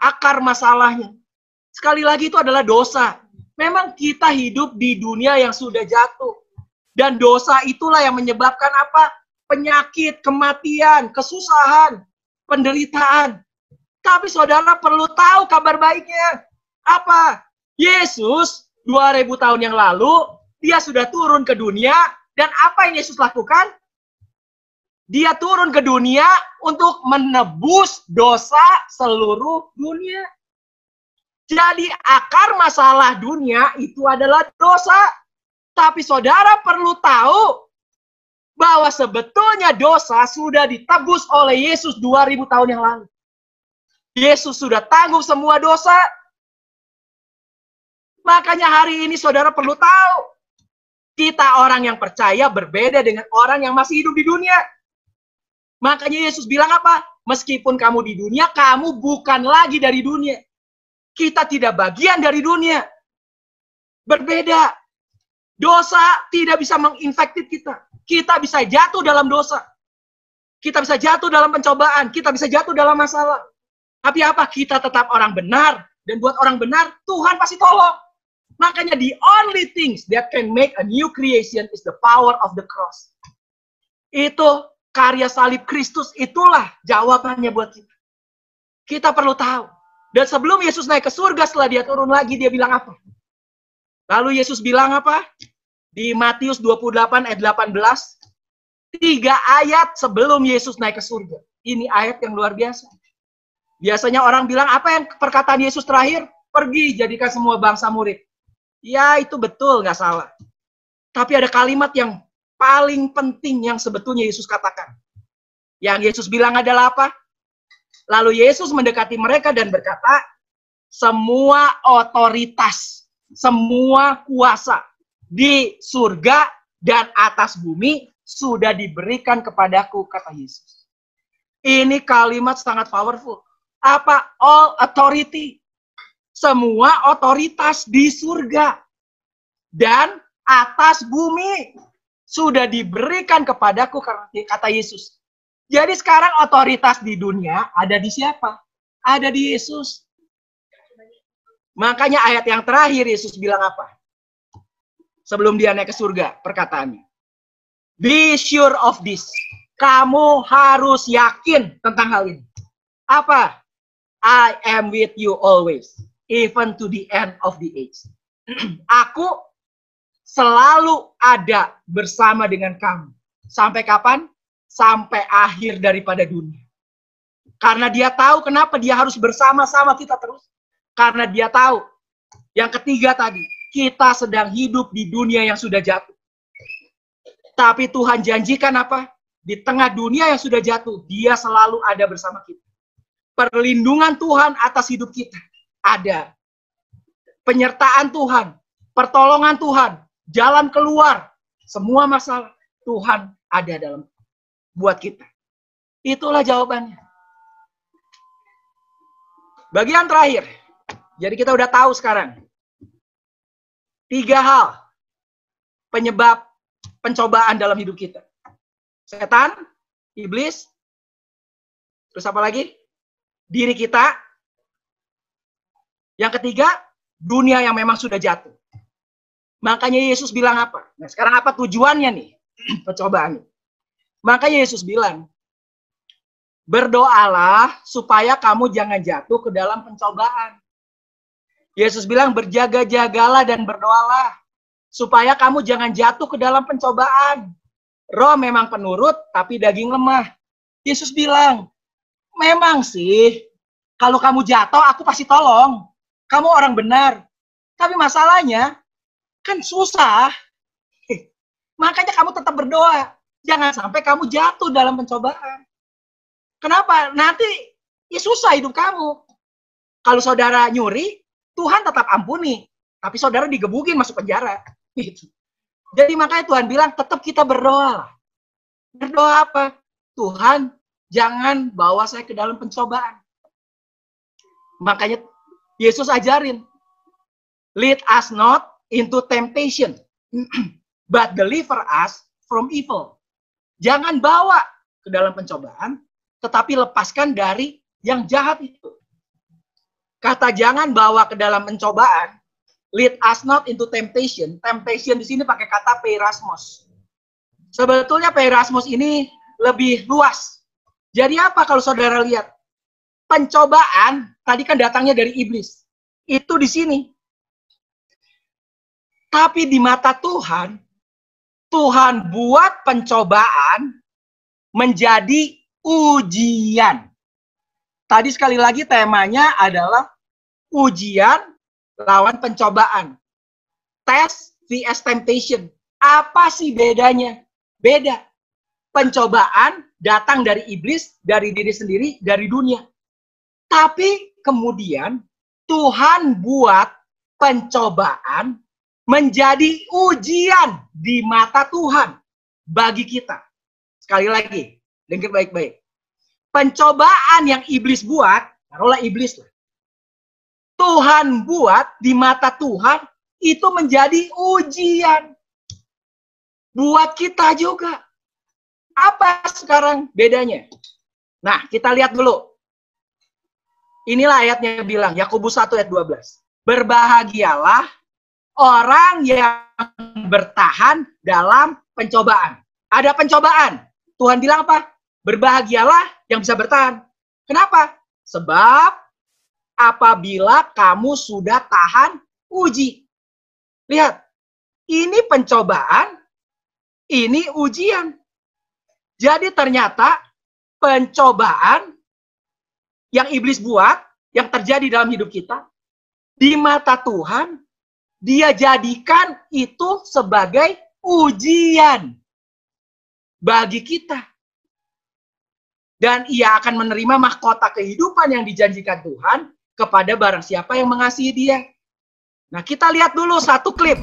akar masalahnya? Sekali lagi itu adalah dosa. Memang kita hidup di dunia yang sudah jatuh. Dan dosa itulah yang menyebabkan apa? Penyakit, kematian, kesusahan, penderitaan. Tapi saudara perlu tahu kabar baiknya. Apa? Yesus 2000 tahun yang lalu, dia sudah turun ke dunia. Dan apa yang Yesus lakukan? Dia turun ke dunia untuk menebus dosa seluruh dunia. Jadi akar masalah dunia itu adalah dosa. Tapi saudara perlu tahu bahwa sebetulnya dosa sudah ditebus oleh Yesus 2000 tahun yang lalu. Yesus sudah tanggung semua dosa. Makanya hari ini saudara perlu tahu, kita orang yang percaya berbeda dengan orang yang masih hidup di dunia. Makanya Yesus bilang apa? Meskipun kamu di dunia, kamu bukan lagi dari dunia. Kita tidak bagian dari dunia. Berbeda. Dosa tidak bisa menginfektif kita. Kita bisa jatuh dalam dosa. Kita bisa jatuh dalam pencobaan. Kita bisa jatuh dalam masalah. Tapi apa? Kita tetap orang benar. Dan buat orang benar, Tuhan pasti tolong. Makanya the only things that can make a new creation is the power of the cross. Itu karya salib Kristus, itulah jawabannya buat kita. Kita perlu tahu. Dan sebelum Yesus naik ke surga, setelah dia turun lagi, dia bilang apa? Lalu Yesus bilang apa? Di Matius 28 ayat 18. 3 ayat sebelum Yesus naik ke surga. Ini ayat yang luar biasa. Biasanya orang bilang, apa yang perkataan Yesus terakhir? Pergi, jadikan semua bangsa murid. Ya, itu betul, nggak salah. Tapi ada kalimat yang paling penting yang sebetulnya Yesus katakan. Yang Yesus bilang adalah apa? Lalu Yesus mendekati mereka dan berkata, semua otoritas, semua kuasa di surga dan atas bumi sudah diberikan kepadaku, kata Yesus. Ini kalimat sangat powerful. Apa? All authority. Semua otoritas di surga dan atas bumi sudah diberikan kepadaku, kata Yesus. Jadi sekarang otoritas di dunia ada di siapa? Ada di Yesus. Makanya ayat yang terakhir Yesus bilang apa? Sebelum dia naik ke surga, perkataannya. Be sure of this. Kamu harus yakin tentang hal ini. Apa? I am with you always, even to the end of the age. Aku selalu ada bersama dengan kamu. Sampai kapan? Sampai akhir daripada dunia. Karena dia tahu kenapa dia harus bersama-sama kita terus. Karena dia tahu. Yang ketiga tadi, kita sedang hidup di dunia yang sudah jatuh. Tapi Tuhan janjikan apa? Di tengah dunia yang sudah jatuh, dia selalu ada bersama kita. Perlindungan Tuhan atas hidup kita ada. Penyertaan Tuhan, pertolongan Tuhan, jalan keluar, semua masalah Tuhan ada dalam buat kita. Itulah jawabannya. Bagian terakhir. Jadi kita udah tahu sekarang. 3 hal penyebab pencobaan dalam hidup kita. Setan, iblis, terus apa lagi? Diri kita. Yang ketiga, dunia yang memang sudah jatuh. Makanya Yesus bilang apa? Nah, sekarang apa tujuannya nih? Pencobaan. Makanya Yesus bilang, berdoalah supaya kamu jangan jatuh ke dalam pencobaan. Yesus bilang, berjaga-jagalah dan berdoalah supaya kamu jangan jatuh ke dalam pencobaan. Roh memang penurut, tapi daging lemah. Yesus bilang, Memang sih, kalau kamu jatuh, aku pasti tolong. Kamu orang benar. Tapi masalahnya, kan susah. Makanya kamu tetap berdoa. Jangan sampai kamu jatuh dalam pencobaan. Kenapa? Nanti ya susah hidup kamu. Kalau saudara nyuri, Tuhan tetap ampuni. Tapi saudara digebukin masuk penjara. Gitu. Jadi makanya Tuhan bilang, tetap kita berdoa. Berdoa apa? Tuhan, jangan bawa saya ke dalam pencobaan. Makanya Yesus ajarin, lead us not into temptation, but deliver us from evil. Jangan bawa ke dalam pencobaan, tetapi lepaskan dari yang jahat itu. Kata jangan bawa ke dalam pencobaan, lead us not into temptation. Temptation di sini pakai kata peirasmos. Sebetulnya peirasmos ini lebih luas. Jadi apa kalau saudara lihat? Pencobaan tadi kan datangnya dari iblis. Itu di sini. Tapi di mata Tuhan, Tuhan buat pencobaan menjadi ujian. Tadi sekali lagi temanya adalah ujian lawan pencobaan. Test vs temptation. Apa sih bedanya? Beda. Pencobaan datang dari iblis, dari diri sendiri, dari dunia. Tapi kemudian Tuhan buat pencobaan menjadi ujian di mata Tuhan bagi kita. Sekali lagi, dengar baik-baik. Pencobaan yang iblis buat, taruhlah iblis lah. Tuhan buat di mata Tuhan itu menjadi ujian buat kita juga. Apa sekarang bedanya? Nah, kita lihat dulu. Inilah ayatnya bilang, Yakobus 1 ayat 12. Berbahagialah orang yang bertahan dalam pencobaan. Ada pencobaan. Tuhan bilang apa? Berbahagialah yang bisa bertahan. Kenapa? Sebab apabila kamu sudah tahan uji. Lihat, ini pencobaan, ini ujian. Jadi ternyata pencobaan yang iblis buat, yang terjadi dalam hidup kita, di mata Tuhan, dia jadikan itu sebagai ujian bagi kita. Dan ia akan menerima mahkota kehidupan yang dijanjikan Tuhan kepada barang siapa yang mengasihi dia. Nah, kita lihat dulu satu klip.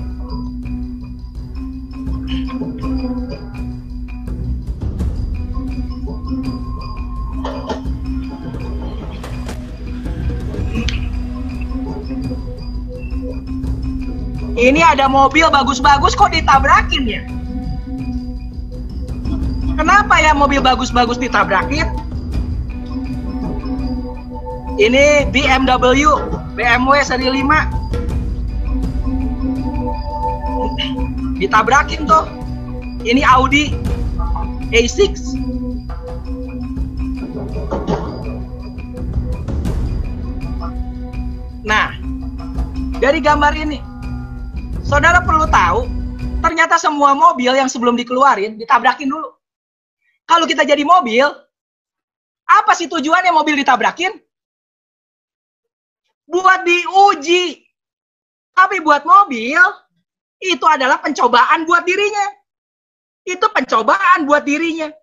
Ini ada mobil bagus-bagus kok ditabrakin ya? Kenapa ya mobil bagus-bagus ditabrakin? Ini BMW seri 5. Ditabrakin tuh. Ini Audi A6. Nah, dari gambar ini, saudara perlu tahu, ternyata semua mobil yang sebelum dikeluarin, ditabrakin dulu. Kalau kita jadi mobil, apa sih tujuannya mobil ditabrakin? Buat diuji. Tapi buat mobil, itu adalah pencobaan buat dirinya. Itu pencobaan buat dirinya.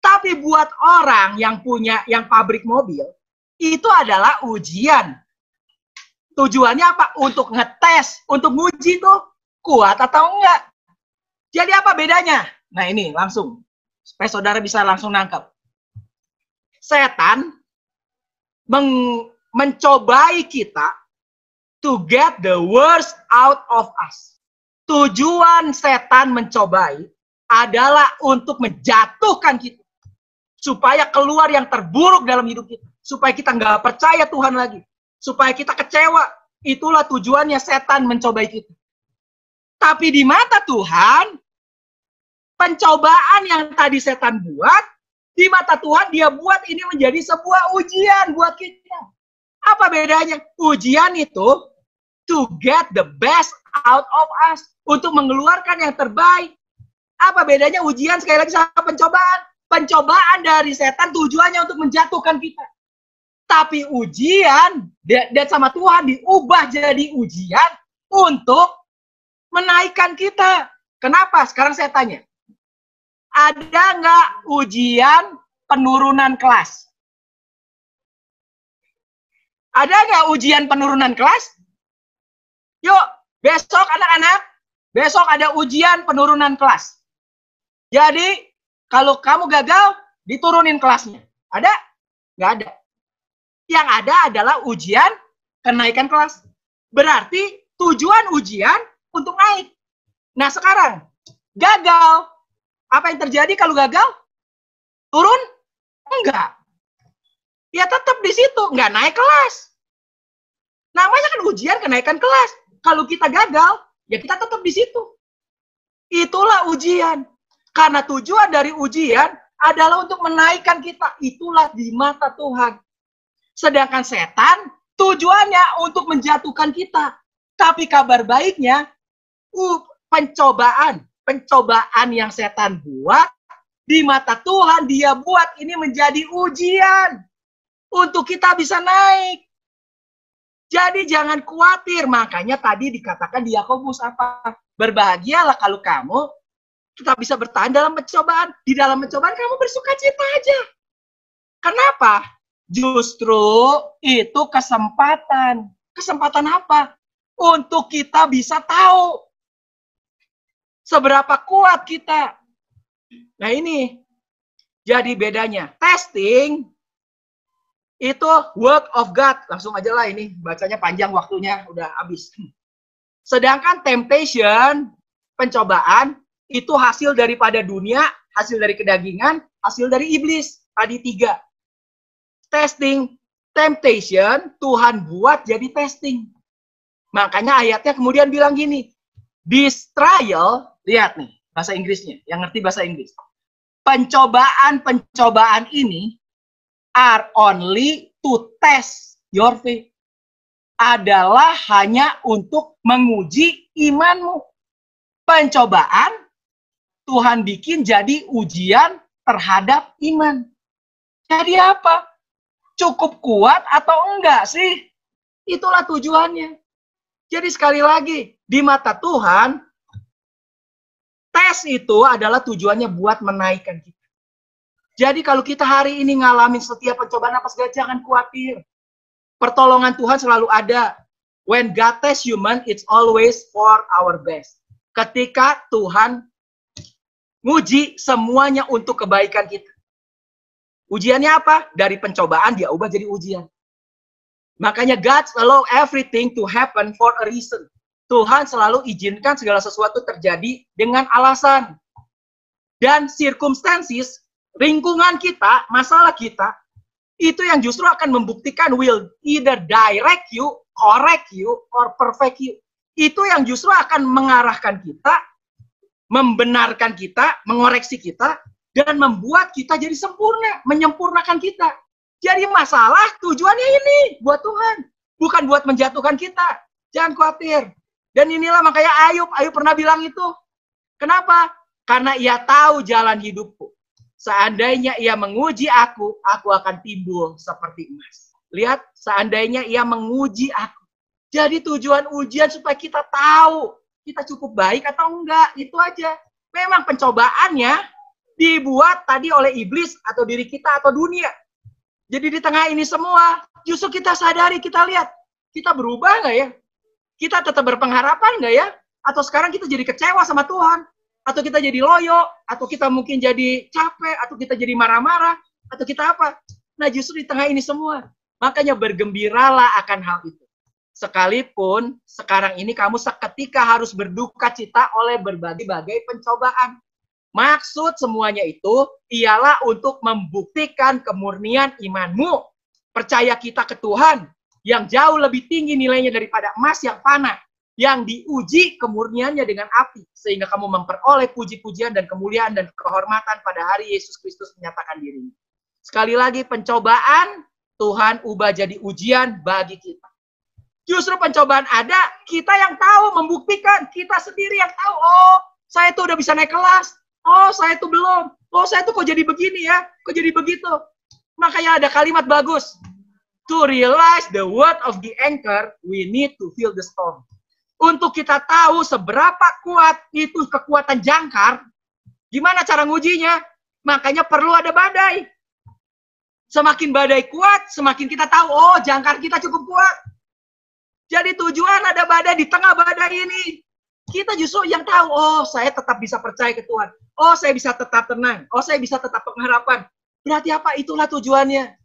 Tapi buat orang yang punya, yang pabrik mobil, itu adalah ujian. Tujuannya apa? Untuk ngetes, untuk nguji tuh kuat atau enggak. Jadi apa bedanya? Nah ini langsung, supaya saudara bisa langsung nangkep. Setan mencobai kita to get the worst out of us. Tujuan setan mencobai adalah untuk menjatuhkan kita. Supaya keluar yang terburuk dalam hidup kita. Supaya kita nggak percaya Tuhan lagi. Supaya kita kecewa. Itulah tujuannya setan mencobai kita. Tapi di mata Tuhan, pencobaan yang tadi setan buat, di mata Tuhan dia buat ini menjadi sebuah ujian buat kita. Apa bedanya? Ujian itu to get the best out of us. Untuk mengeluarkan yang terbaik. Apa bedanya ujian sekali lagi sama pencobaan? Pencobaan dari setan tujuannya untuk menjatuhkan kita. Tapi ujian dan sama Tuhan diubah jadi ujian untuk menaikkan kita. Kenapa? Sekarang saya tanya. Ada nggak ujian penurunan kelas? Ada nggak ujian penurunan kelas? Yuk, besok anak-anak, besok ada ujian penurunan kelas. Jadi, kalau kamu gagal, diturunin kelasnya. Ada? Nggak ada. Yang ada adalah ujian kenaikan kelas. Berarti tujuan ujian untuk naik. Nah sekarang, gagal. Apa yang terjadi kalau gagal? Turun? Enggak. Ya tetap di situ, nggak naik kelas. Namanya kan ujian kenaikan kelas. Kalau kita gagal, ya kita tetap di situ. Itulah ujian. Karena tujuan dari ujian adalah untuk menaikkan kita. Itulah di mata Tuhan. Sedangkan setan tujuannya untuk menjatuhkan kita. Tapi kabar baiknya, pencobaan yang setan buat, di mata Tuhan dia buat ini menjadi ujian. Untuk kita bisa naik. Jadi jangan khawatir. Makanya tadi dikatakan di Yakobus apa? Berbahagialah kalau kamu kita bisa bertahan dalam pencobaan. Di dalam pencobaan kamu bersukacita aja. Kenapa? Justru itu kesempatan. Kesempatan apa? Untuk kita bisa tahu seberapa kuat kita. Nah ini jadi bedanya. Testing itu work of God. Langsung aja lah ini. Bacanya panjang waktunya. Udah habis. Sedangkan temptation, pencobaan, itu hasil daripada dunia, hasil dari kedagingan, hasil dari iblis. Tadi 3. Testing, temptation, Tuhan buat jadi testing. Makanya ayatnya kemudian bilang gini, this trial, lihat nih, bahasa Inggrisnya, yang ngerti bahasa Inggris. Pencobaan ini are only to test your faith. Adalah hanya untuk menguji imanmu. Pencobaan, Tuhan bikin jadi ujian terhadap iman. Jadi apa? Cukup kuat atau enggak sih? Itulah tujuannya. Jadi sekali lagi, di mata Tuhan, tes itu adalah tujuannya buat menaikkan kita. Jadi kalau kita hari ini ngalamin setiap pencobaan apa segala, jangan khawatir. Pertolongan Tuhan selalu ada. When God tests human, it's always for our best. Ketika Tuhan nguji semuanya untuk kebaikan kita. Ujiannya apa? Dari pencobaan dia ubah jadi ujian. Makanya God allow everything to happen for a reason. Tuhan selalu izinkan segala sesuatu terjadi dengan alasan. Dan circumstances, lingkungan kita, masalah kita, itu yang justru akan membuktikan will either direct you, correct you, or perfect you. Itu yang justru akan mengarahkan kita, membenarkan kita, mengoreksi kita, dan membuat kita jadi sempurna, menyempurnakan kita. Jadi masalah tujuannya ini buat Tuhan, bukan buat menjatuhkan kita. Jangan khawatir. Dan inilah makanya Ayub pernah bilang itu. Kenapa? Karena ia tahu jalan hidupku. Seandainya ia menguji aku akan timbul seperti emas. Lihat, seandainya ia menguji aku. Jadi tujuan ujian supaya kita tahu kita cukup baik atau enggak. Itu aja. Memang pencobaannya dibuat tadi oleh iblis atau diri kita atau dunia. Jadi di tengah ini semua, justru kita sadari, kita lihat, kita berubah nggak ya? Kita tetap berpengharapan nggak ya? Atau sekarang kita jadi kecewa sama Tuhan? Atau kita jadi loyo? Atau kita mungkin jadi capek? Atau kita jadi marah-marah? Atau kita apa? Nah justru di tengah ini semua, makanya bergembiralah akan hal itu. Sekalipun sekarang ini kamu seketika harus berduka cita oleh berbagai-bagai pencobaan. Maksud semuanya itu ialah untuk membuktikan kemurnian imanmu. Percaya kita ke Tuhan yang jauh lebih tinggi nilainya daripada emas yang fana. Yang diuji kemurniannya dengan api. Sehingga kamu memperoleh puji-pujian dan kemuliaan dan kehormatan pada hari Yesus Kristus menyatakan dirinya. Sekali lagi pencobaan Tuhan ubah jadi ujian bagi kita. Justru pencobaan ada, kita yang tahu membuktikan. Kita sendiri yang tahu, oh saya tuh udah bisa naik kelas. Oh, saya tuh belum. Oh, saya tuh kok jadi begini ya? Kok jadi begitu? Makanya ada kalimat bagus. To realize the word of the anchor, we need to feel the storm. Untuk kita tahu seberapa kuat itu kekuatan jangkar, gimana cara ngujinya? Makanya perlu ada badai. Semakin badai kuat, semakin kita tahu, oh jangkar kita cukup kuat. Jadi tujuan ada badai di tengah badai ini. Kita justru yang tahu, oh saya tetap bisa percaya ke Tuhan. Oh saya bisa tetap tenang. Oh saya bisa tetap pengharapan. Berarti apa? Itulah tujuannya.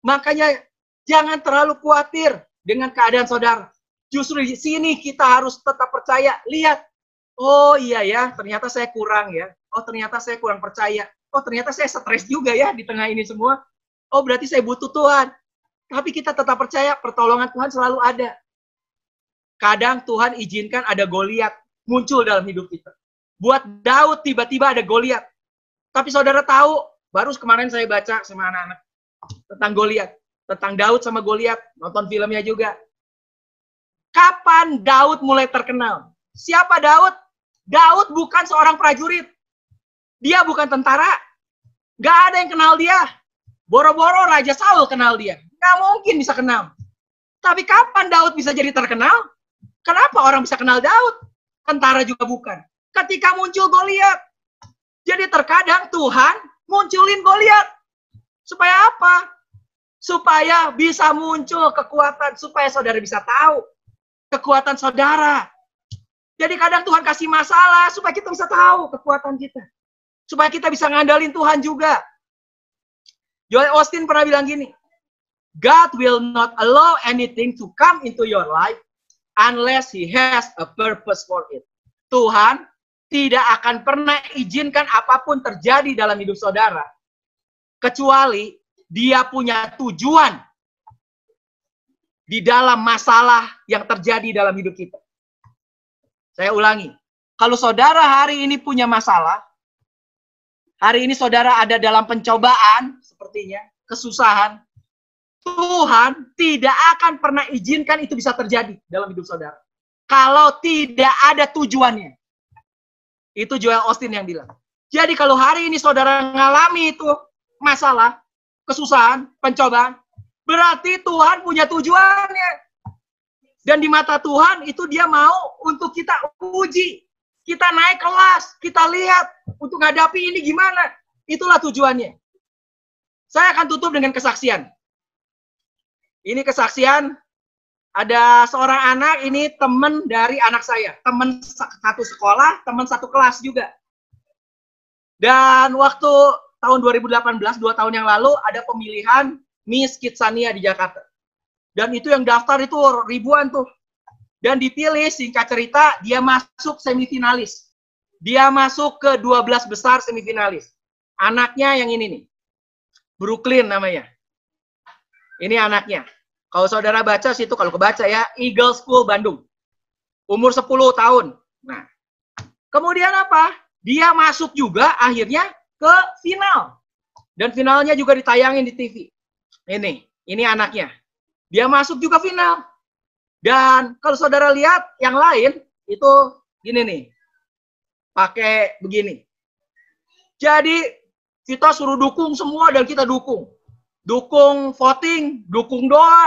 Makanya jangan terlalu khawatir dengan keadaan saudara. Justru di sini kita harus tetap percaya. Lihat, oh iya ya, ternyata saya kurang ya. Oh ternyata saya kurang percaya. Oh ternyata saya stres juga ya di tengah ini semua. Oh berarti saya butuh Tuhan. Tapi kita tetap percaya pertolongan Tuhan selalu ada. Kadang Tuhan izinkan ada Goliat muncul dalam hidup kita. Buat Daud tiba-tiba ada Goliat. Tapi saudara tahu, baru kemarin saya baca sama anak-anak tentang Goliat. Tentang Daud sama Goliat, nonton filmnya juga. Kapan Daud mulai terkenal? Siapa Daud? Daud bukan seorang prajurit. Dia bukan tentara. Gak ada yang kenal dia. Boro-boro Raja Saul kenal dia. Gak mungkin bisa kenal. Tapi kapan Daud bisa jadi terkenal? Kenapa orang bisa kenal Daud? Tentara juga bukan. Ketika muncul Goliat. Jadi terkadang Tuhan munculin Goliat. Supaya apa? Supaya bisa muncul kekuatan, supaya saudara bisa tahu kekuatan saudara. Jadi kadang Tuhan kasih masalah supaya kita bisa tahu kekuatan kita. Supaya kita bisa ngandalin Tuhan juga. Joel Osteen pernah bilang gini, God will not allow anything to come into your life unless He has a purpose for it. Tuhan tidak akan pernah izinkan apapun terjadi dalam hidup saudara, kecuali Dia punya tujuan di dalam masalah yang terjadi dalam hidup kita. Saya ulangi, kalau saudara hari ini punya masalah, hari ini saudara ada dalam pencobaan, sepertinya, kesusahan, Tuhan tidak akan pernah izinkan itu bisa terjadi dalam hidup saudara. Kalau tidak ada tujuannya. Itu Joel Osteen yang bilang. Jadi kalau hari ini saudara mengalami itu masalah, kesusahan, pencobaan, berarti Tuhan punya tujuannya. Dan di mata Tuhan itu Dia mau untuk kita uji. Kita naik kelas, kita lihat untuk menghadapi ini gimana. Itulah tujuannya. Saya akan tutup dengan kesaksian. Ini kesaksian, ada seorang anak, ini teman dari anak saya. Teman satu sekolah, teman satu kelas juga. Dan waktu tahun 2018, 2 tahun yang lalu, ada pemilihan Miss Kidsania di Jakarta. Dan itu yang daftar itu ribuan tuh. Dan dipilih, singkat cerita, dia masuk semifinalis. Dia masuk ke 12 besar semifinalis. Anaknya yang ini nih. Brooklyn namanya. Ini anaknya. Kalau saudara baca situ, kalau kebaca ya, Eagle School Bandung. Umur 10 tahun. Nah, kemudian apa? Dia masuk juga akhirnya ke final. Dan finalnya juga ditayangin di TV. Ini anaknya. Dia masuk juga final. Dan kalau saudara lihat yang lain, itu gini nih. Pakai begini. Jadi kita suruh dukung semua dan kita dukung. Dukung voting, dukung doa.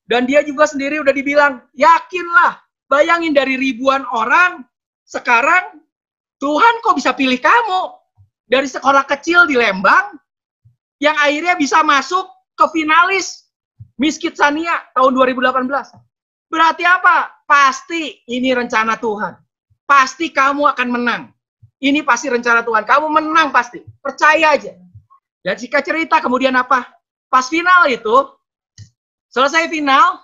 Dan dia juga sendiri udah dibilang, yakinlah. Bayangin dari ribuan orang, sekarang Tuhan kok bisa pilih kamu. Dari sekolah kecil di Lembang, yang akhirnya bisa masuk ke finalis Miss Kidsania tahun 2018. Berarti apa? Pasti ini rencana Tuhan. Pasti kamu akan menang. Ini pasti rencana Tuhan. Kamu menang pasti. Percaya aja. Dan jika cerita kemudian apa? Pas final itu, selesai final,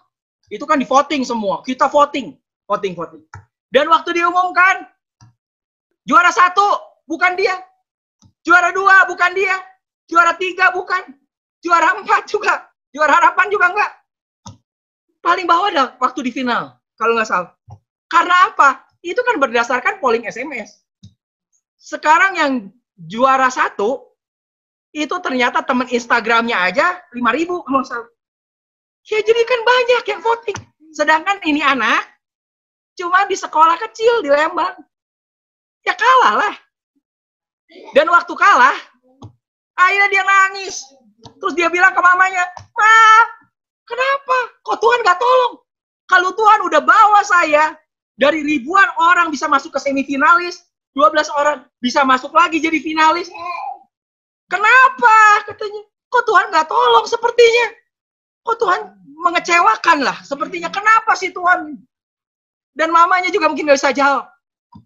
itu kan di voting semua. Kita voting. Dan waktu diumumkan, juara 1 bukan dia. Juara 2 bukan dia. Juara 3 bukan. Juara 4 juga. Juara harapan juga enggak. Paling bawah ada waktu di final. Kalau nggak salah. Karena apa? Itu kan berdasarkan polling SMS. Sekarang yang juara 1, itu ternyata teman Instagramnya aja 5.000 kalau nggak salah. Ya jadi kan banyak yang voting. Sedangkan ini anak, cuma di sekolah kecil di Lembang. Ya kalah lah. Dan waktu kalah, akhirnya dia nangis. Terus dia bilang ke mamanya, Ma, Kenapa? Kok Tuhan nggak tolong? Kalau Tuhan udah bawa saya dari ribuan orang bisa masuk ke semifinalis, 12 orang bisa masuk lagi jadi finalis. Kenapa? Katanya. Kok Tuhan nggak tolong sepertinya? Kok Tuhan mengecewakan lah sepertinya. Kenapa sih Tuhan? Dan mamanya juga mungkin nggak bisa jawab.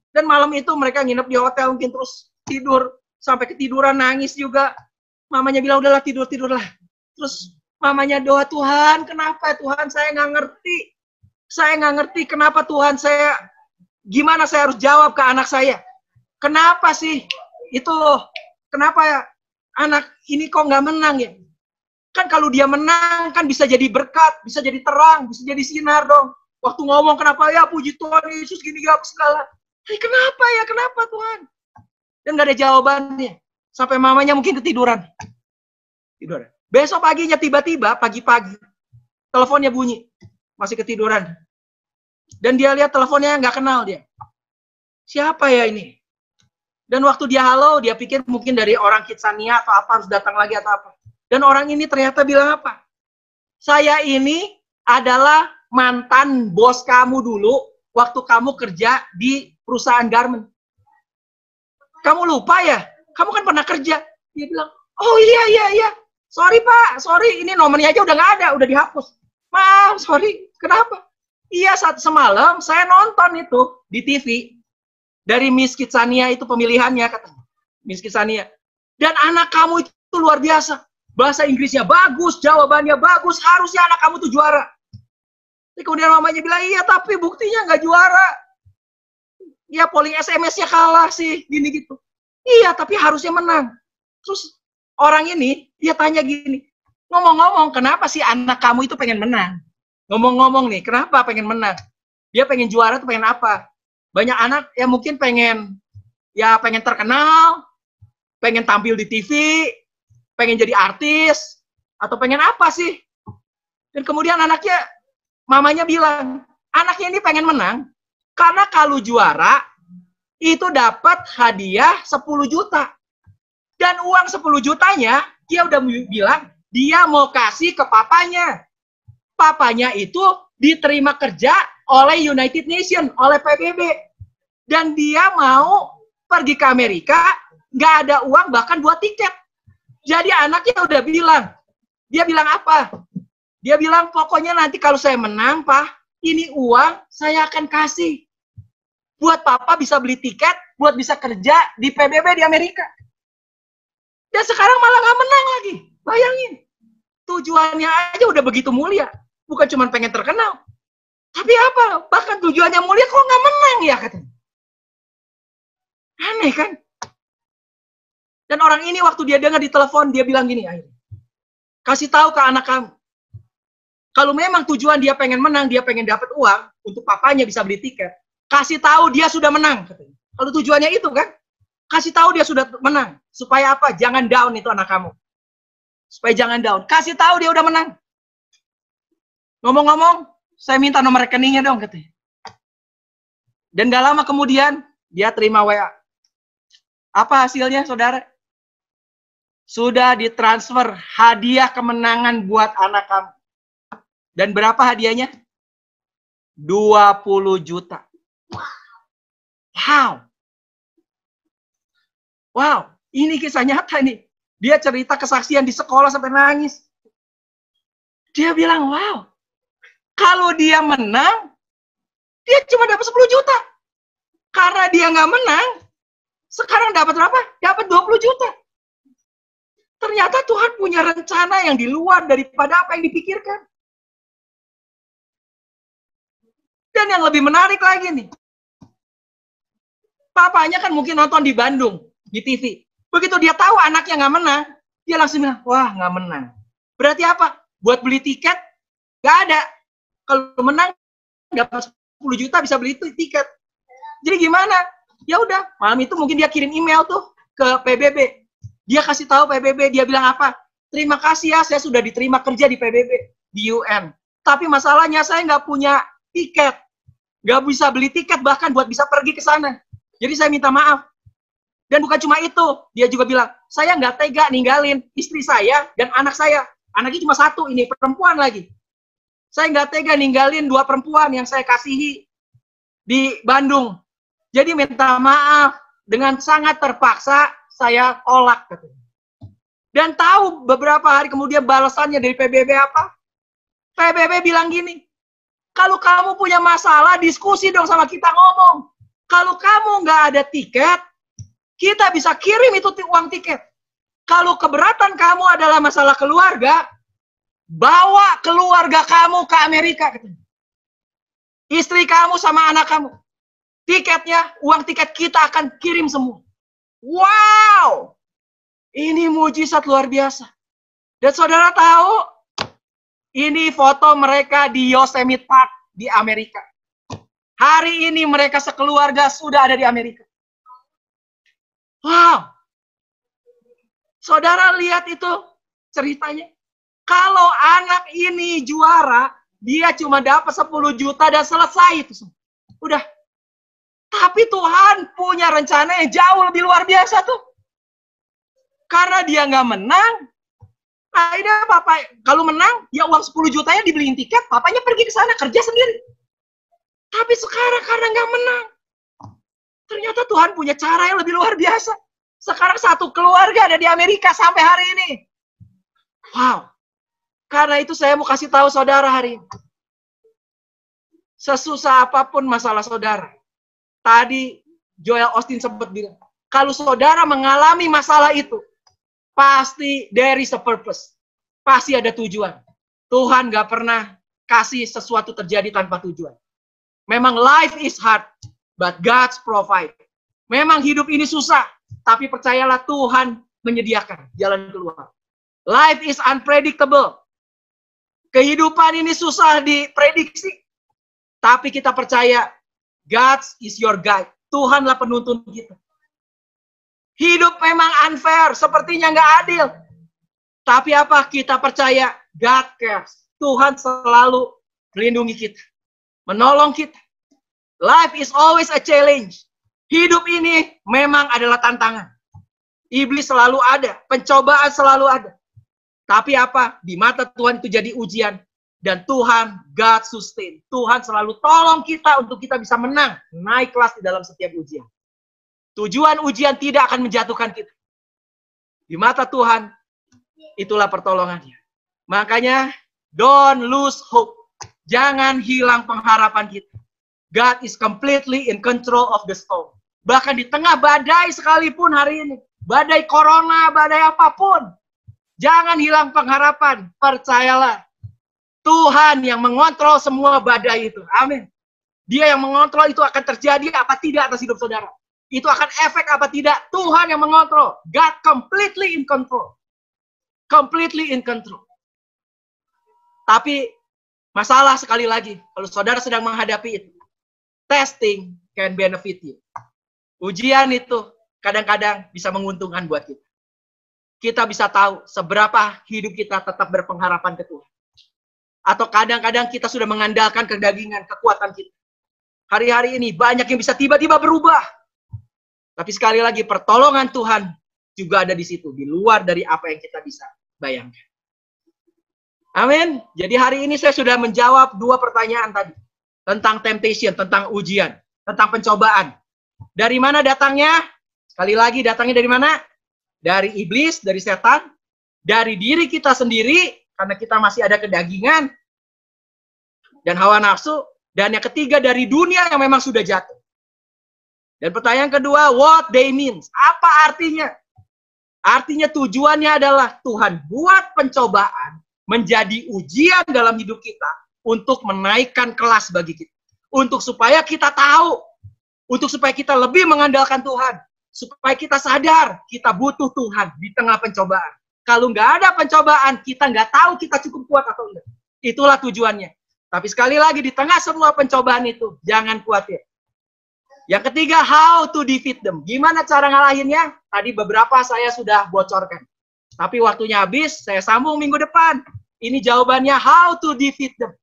Dan malam itu mereka nginep di hotel mungkin terus tidur. Sampai ketiduran nangis juga. Mamanya bilang udahlah tidurlah. Terus mamanya doa, Tuhan kenapa Tuhan saya nggak ngerti. Saya nggak ngerti kenapa Tuhan saya, gimana saya harus jawab ke anak saya. Kenapa sih itu, kenapa ya anak ini kok nggak menang ya? Kan kalau dia menang kan bisa jadi berkat, bisa jadi terang, bisa jadi sinar dong. Waktu ngomong kenapa ya puji Tuhan Yesus gini apa segala. Kenapa ya, kenapa Tuhan? Dan nggak ada jawabannya. Sampai mamanya mungkin ketiduran. Tidur. Besok paginya tiba-tiba pagi-pagi teleponnya bunyi. Masih ketiduran. Dan dia lihat teleponnya nggak kenal dia. Siapa ya ini? Dan waktu dia halo, dia pikir mungkin dari orang Kitsania atau apa, harus datang lagi atau apa. Dan orang ini ternyata bilang apa? Saya ini adalah mantan bos kamu dulu waktu kamu kerja di perusahaan garment. Kamu lupa ya? Kamu kan pernah kerja. Dia bilang, oh iya. Sorry Pak, sorry. Ini nomornya aja udah nggak ada, udah dihapus. Maaf, sorry. Kenapa? Iya, semalam saya nonton itu di TV. Dari Miss Kitsania itu pemilihannya, katanya. Miss Kitsania. Dan anak kamu itu luar biasa. Bahasa Inggrisnya bagus, jawabannya bagus. Harusnya anak kamu tuh juara. Kemudian mamanya bilang, iya tapi buktinya nggak juara. Ya polling SMS-nya kalah sih, gini gitu. Iya, tapi harusnya menang. Terus orang ini, dia tanya gini, ngomong-ngomong, kenapa sih anak kamu itu pengen menang? Ngomong-ngomong nih, kenapa pengen menang? Dia pengen juara tuh pengen apa? Banyak anak yang mungkin pengen terkenal, pengen tampil di TV, pengen jadi artis, atau pengen apa sih? Dan kemudian mamanya bilang, anaknya ini pengen menang, karena kalau juara, itu dapat hadiah 10 juta. Dan uang 10 jutanya, dia udah bilang, dia mau kasih ke papanya. Papanya itu diterima kerja oleh United Nations, oleh PBB. Dan dia mau pergi ke Amerika, nggak ada uang bahkan buat tiket. Jadi anaknya udah bilang, dia bilang apa? Dia bilang, pokoknya nanti kalau saya menang, Pak, ini uang saya akan kasih. Buat Papa bisa beli tiket, buat bisa kerja di PBB di Amerika. Dan sekarang malah nggak menang lagi. Bayangin. Tujuannya aja udah begitu mulia. Bukan cuma pengen terkenal. Tapi apa? Bahkan tujuannya mulia kok nggak menang ya katanya. Aneh kan? Dan orang ini waktu dia dengar di telepon, dia bilang gini, kasih tahu ke anak kamu. Kalau memang tujuan dia pengen menang, dia pengen dapat uang, untuk papanya bisa beli tiket, kasih tahu dia sudah menang. Katanya. Kalau tujuannya itu kan, kasih tahu dia sudah menang. Supaya apa? Jangan down itu anak kamu. Supaya jangan down. Kasih tahu dia udah menang. Ngomong-ngomong, saya minta nomor rekeningnya dong, katanya. Dan gak lama kemudian, dia terima WA. Apa hasilnya, saudara? Sudah ditransfer hadiah kemenangan buat anak kamu. Dan berapa hadiahnya? 20 juta. Wow, ini kisah nyata nih. Dia cerita kesaksian di sekolah sampai nangis. Dia bilang, wow, kalau dia menang, dia cuma dapat 10 juta. Karena dia nggak menang, sekarang dapat berapa? Dapat 20 juta. Ternyata Tuhan punya rencana yang di luar daripada apa yang dipikirkan. Dan yang lebih menarik lagi nih, papanya kan mungkin nonton di Bandung, di TV. Begitu dia tahu anaknya nggak menang, dia langsung bilang, wah nggak menang. Berarti apa? Buat beli tiket, nggak ada. Kalau menang, dapat 10 juta bisa beli tiket. Jadi gimana? Ya udah, malam itu mungkin dia kirim email tuh ke PBB. Dia kasih tahu PBB, dia bilang apa? Terima kasih ya, saya sudah diterima kerja di PBB, di UN. Tapi masalahnya saya nggak punya tiket. Nggak bisa beli tiket bahkan buat bisa pergi ke sana. Jadi saya minta maaf. Dan bukan cuma itu, dia juga bilang, saya nggak tega ninggalin istri saya dan anak saya. Anaknya cuma satu, ini perempuan lagi. Saya nggak tega ninggalin 2 perempuan yang saya kasihi di Bandung. Jadi minta maaf, dengan sangat terpaksa saya tolak. Dan tahu beberapa hari kemudian balasannya dari PBB apa? PBB bilang gini, kalau kamu punya masalah, diskusi dong sama kita, ngomong. Kalau kamu nggak ada tiket, kita bisa kirim itu uang tiket. Kalau keberatan kamu adalah masalah keluarga, bawa keluarga kamu ke Amerika. Istri kamu sama anak kamu. Tiketnya, uang tiket kita akan kirim semua. Wow! Ini mujizat luar biasa. Dan saudara tahu, ini foto mereka di Yosemite Park di Amerika. Hari ini mereka sekeluarga sudah ada di Amerika. Wow! Saudara lihat itu ceritanya. Kalau anak ini juara, dia cuma dapat 10 juta dan selesai itu semua. Udah. Tapi Tuhan punya rencana yang jauh lebih luar biasa tuh. Karena dia nggak menang, akhirnya papa kalau menang, ya uang 10 jutanya dibeliin tiket, papanya pergi ke sana kerja sendiri. Tapi sekarang karena nggak menang, ternyata Tuhan punya cara yang lebih luar biasa. Sekarang satu keluarga ada di Amerika sampai hari ini. Wow. Karena itu saya mau kasih tahu saudara hari ini. Sesusah apapun masalah saudara. Tadi Joel Osteen sempat bilang, kalau saudara mengalami masalah itu, pasti there is a purpose. Pasti ada tujuan. Tuhan gak pernah kasih sesuatu terjadi tanpa tujuan. Memang life is hard, but God's provide. Memang hidup ini susah, tapi percayalah Tuhan menyediakan jalan keluar. Life is unpredictable. Kehidupan ini susah diprediksi. Tapi kita percaya, God is your guide. Tuhanlah penuntun kita. Hidup memang unfair, sepertinya nggak adil. Tapi apa? Kita percaya God cares. Tuhan selalu melindungi kita, menolong kita. Life is always a challenge. Hidup ini memang adalah tantangan. Iblis selalu ada, pencobaan selalu ada. Tapi apa? Di mata Tuhan itu jadi ujian. Dan Tuhan, God sustain. Tuhan selalu tolong kita untuk kita bisa menang. Naik kelas di dalam setiap ujian. Tujuan ujian tidak akan menjatuhkan kita. Di mata Tuhan, itulah pertolongannya. Makanya, don't lose hope. Jangan hilang pengharapan kita. God is completely in control of the storm. Bahkan di tengah badai sekalipun hari ini. Badai corona, badai apapun. Jangan hilang pengharapan. Percayalah. Tuhan yang mengontrol semua badai itu. Amin. Dia yang mengontrol itu akan terjadi apa tidak atas hidup saudara. Itu akan efek apa tidak. Tuhan yang mengontrol. God completely in control. Completely in control. Tapi masalah sekali lagi. Kalau saudara sedang menghadapi itu. Testing can benefit you. Ujian itu kadang-kadang bisa menguntungkan buat kita. Kita bisa tahu seberapa hidup kita tetap berpengharapan ke Tuhan. Atau kadang-kadang kita sudah mengandalkan kedagingan, kekuatan kita. Hari-hari ini banyak yang bisa tiba-tiba berubah. Tapi sekali lagi pertolongan Tuhan juga ada di situ. Di luar dari apa yang kita bisa bayangkan. Amin. Jadi hari ini saya sudah menjawab 2 pertanyaan tadi. Tentang temptation, tentang ujian, tentang pencobaan. Dari mana datangnya? Sekali lagi datangnya dari mana? Dari iblis, dari setan. Dari diri kita sendiri. Karena kita masih ada kedagingan dan hawa nafsu. Dan yang ketiga dari dunia yang memang sudah jatuh. Dan pertanyaan kedua, what they means? Apa artinya? Artinya tujuannya adalah Tuhan buat pencobaan menjadi ujian dalam hidup kita untuk menaikkan kelas bagi kita. Untuk supaya kita tahu, untuk supaya kita lebih mengandalkan Tuhan. Supaya kita sadar kita butuh Tuhan di tengah pencobaan. Kalau nggak ada pencobaan, kita nggak tahu kita cukup kuat atau enggak. Itulah tujuannya. Tapi sekali lagi, di tengah semua pencobaan itu, jangan khawatir. Yang ketiga, how to defeat them. Gimana cara ngalahinnya? Tadi beberapa saya sudah bocorkan. Tapi waktunya habis, saya sambung minggu depan. Ini jawabannya, how to defeat them.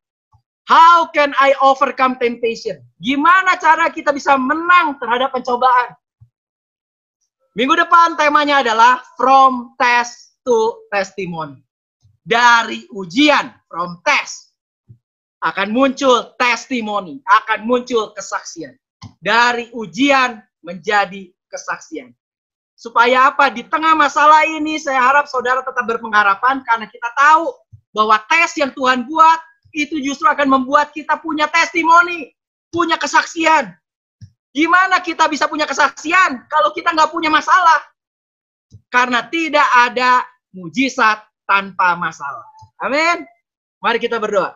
How can I overcome temptation? Gimana cara kita bisa menang terhadap pencobaan? Minggu depan temanya adalah from test to testimony. Dari ujian, from test akan muncul testimoni, akan muncul kesaksian. Dari ujian menjadi kesaksian. Supaya apa? Di tengah masalah ini saya harap saudara tetap berpengharapan karena kita tahu bahwa tes yang Tuhan buat itu justru akan membuat kita punya testimoni, punya kesaksian. Gimana kita bisa punya kesaksian kalau kita nggak punya masalah? Karena tidak ada mujizat tanpa masalah. Amin. Mari kita berdoa.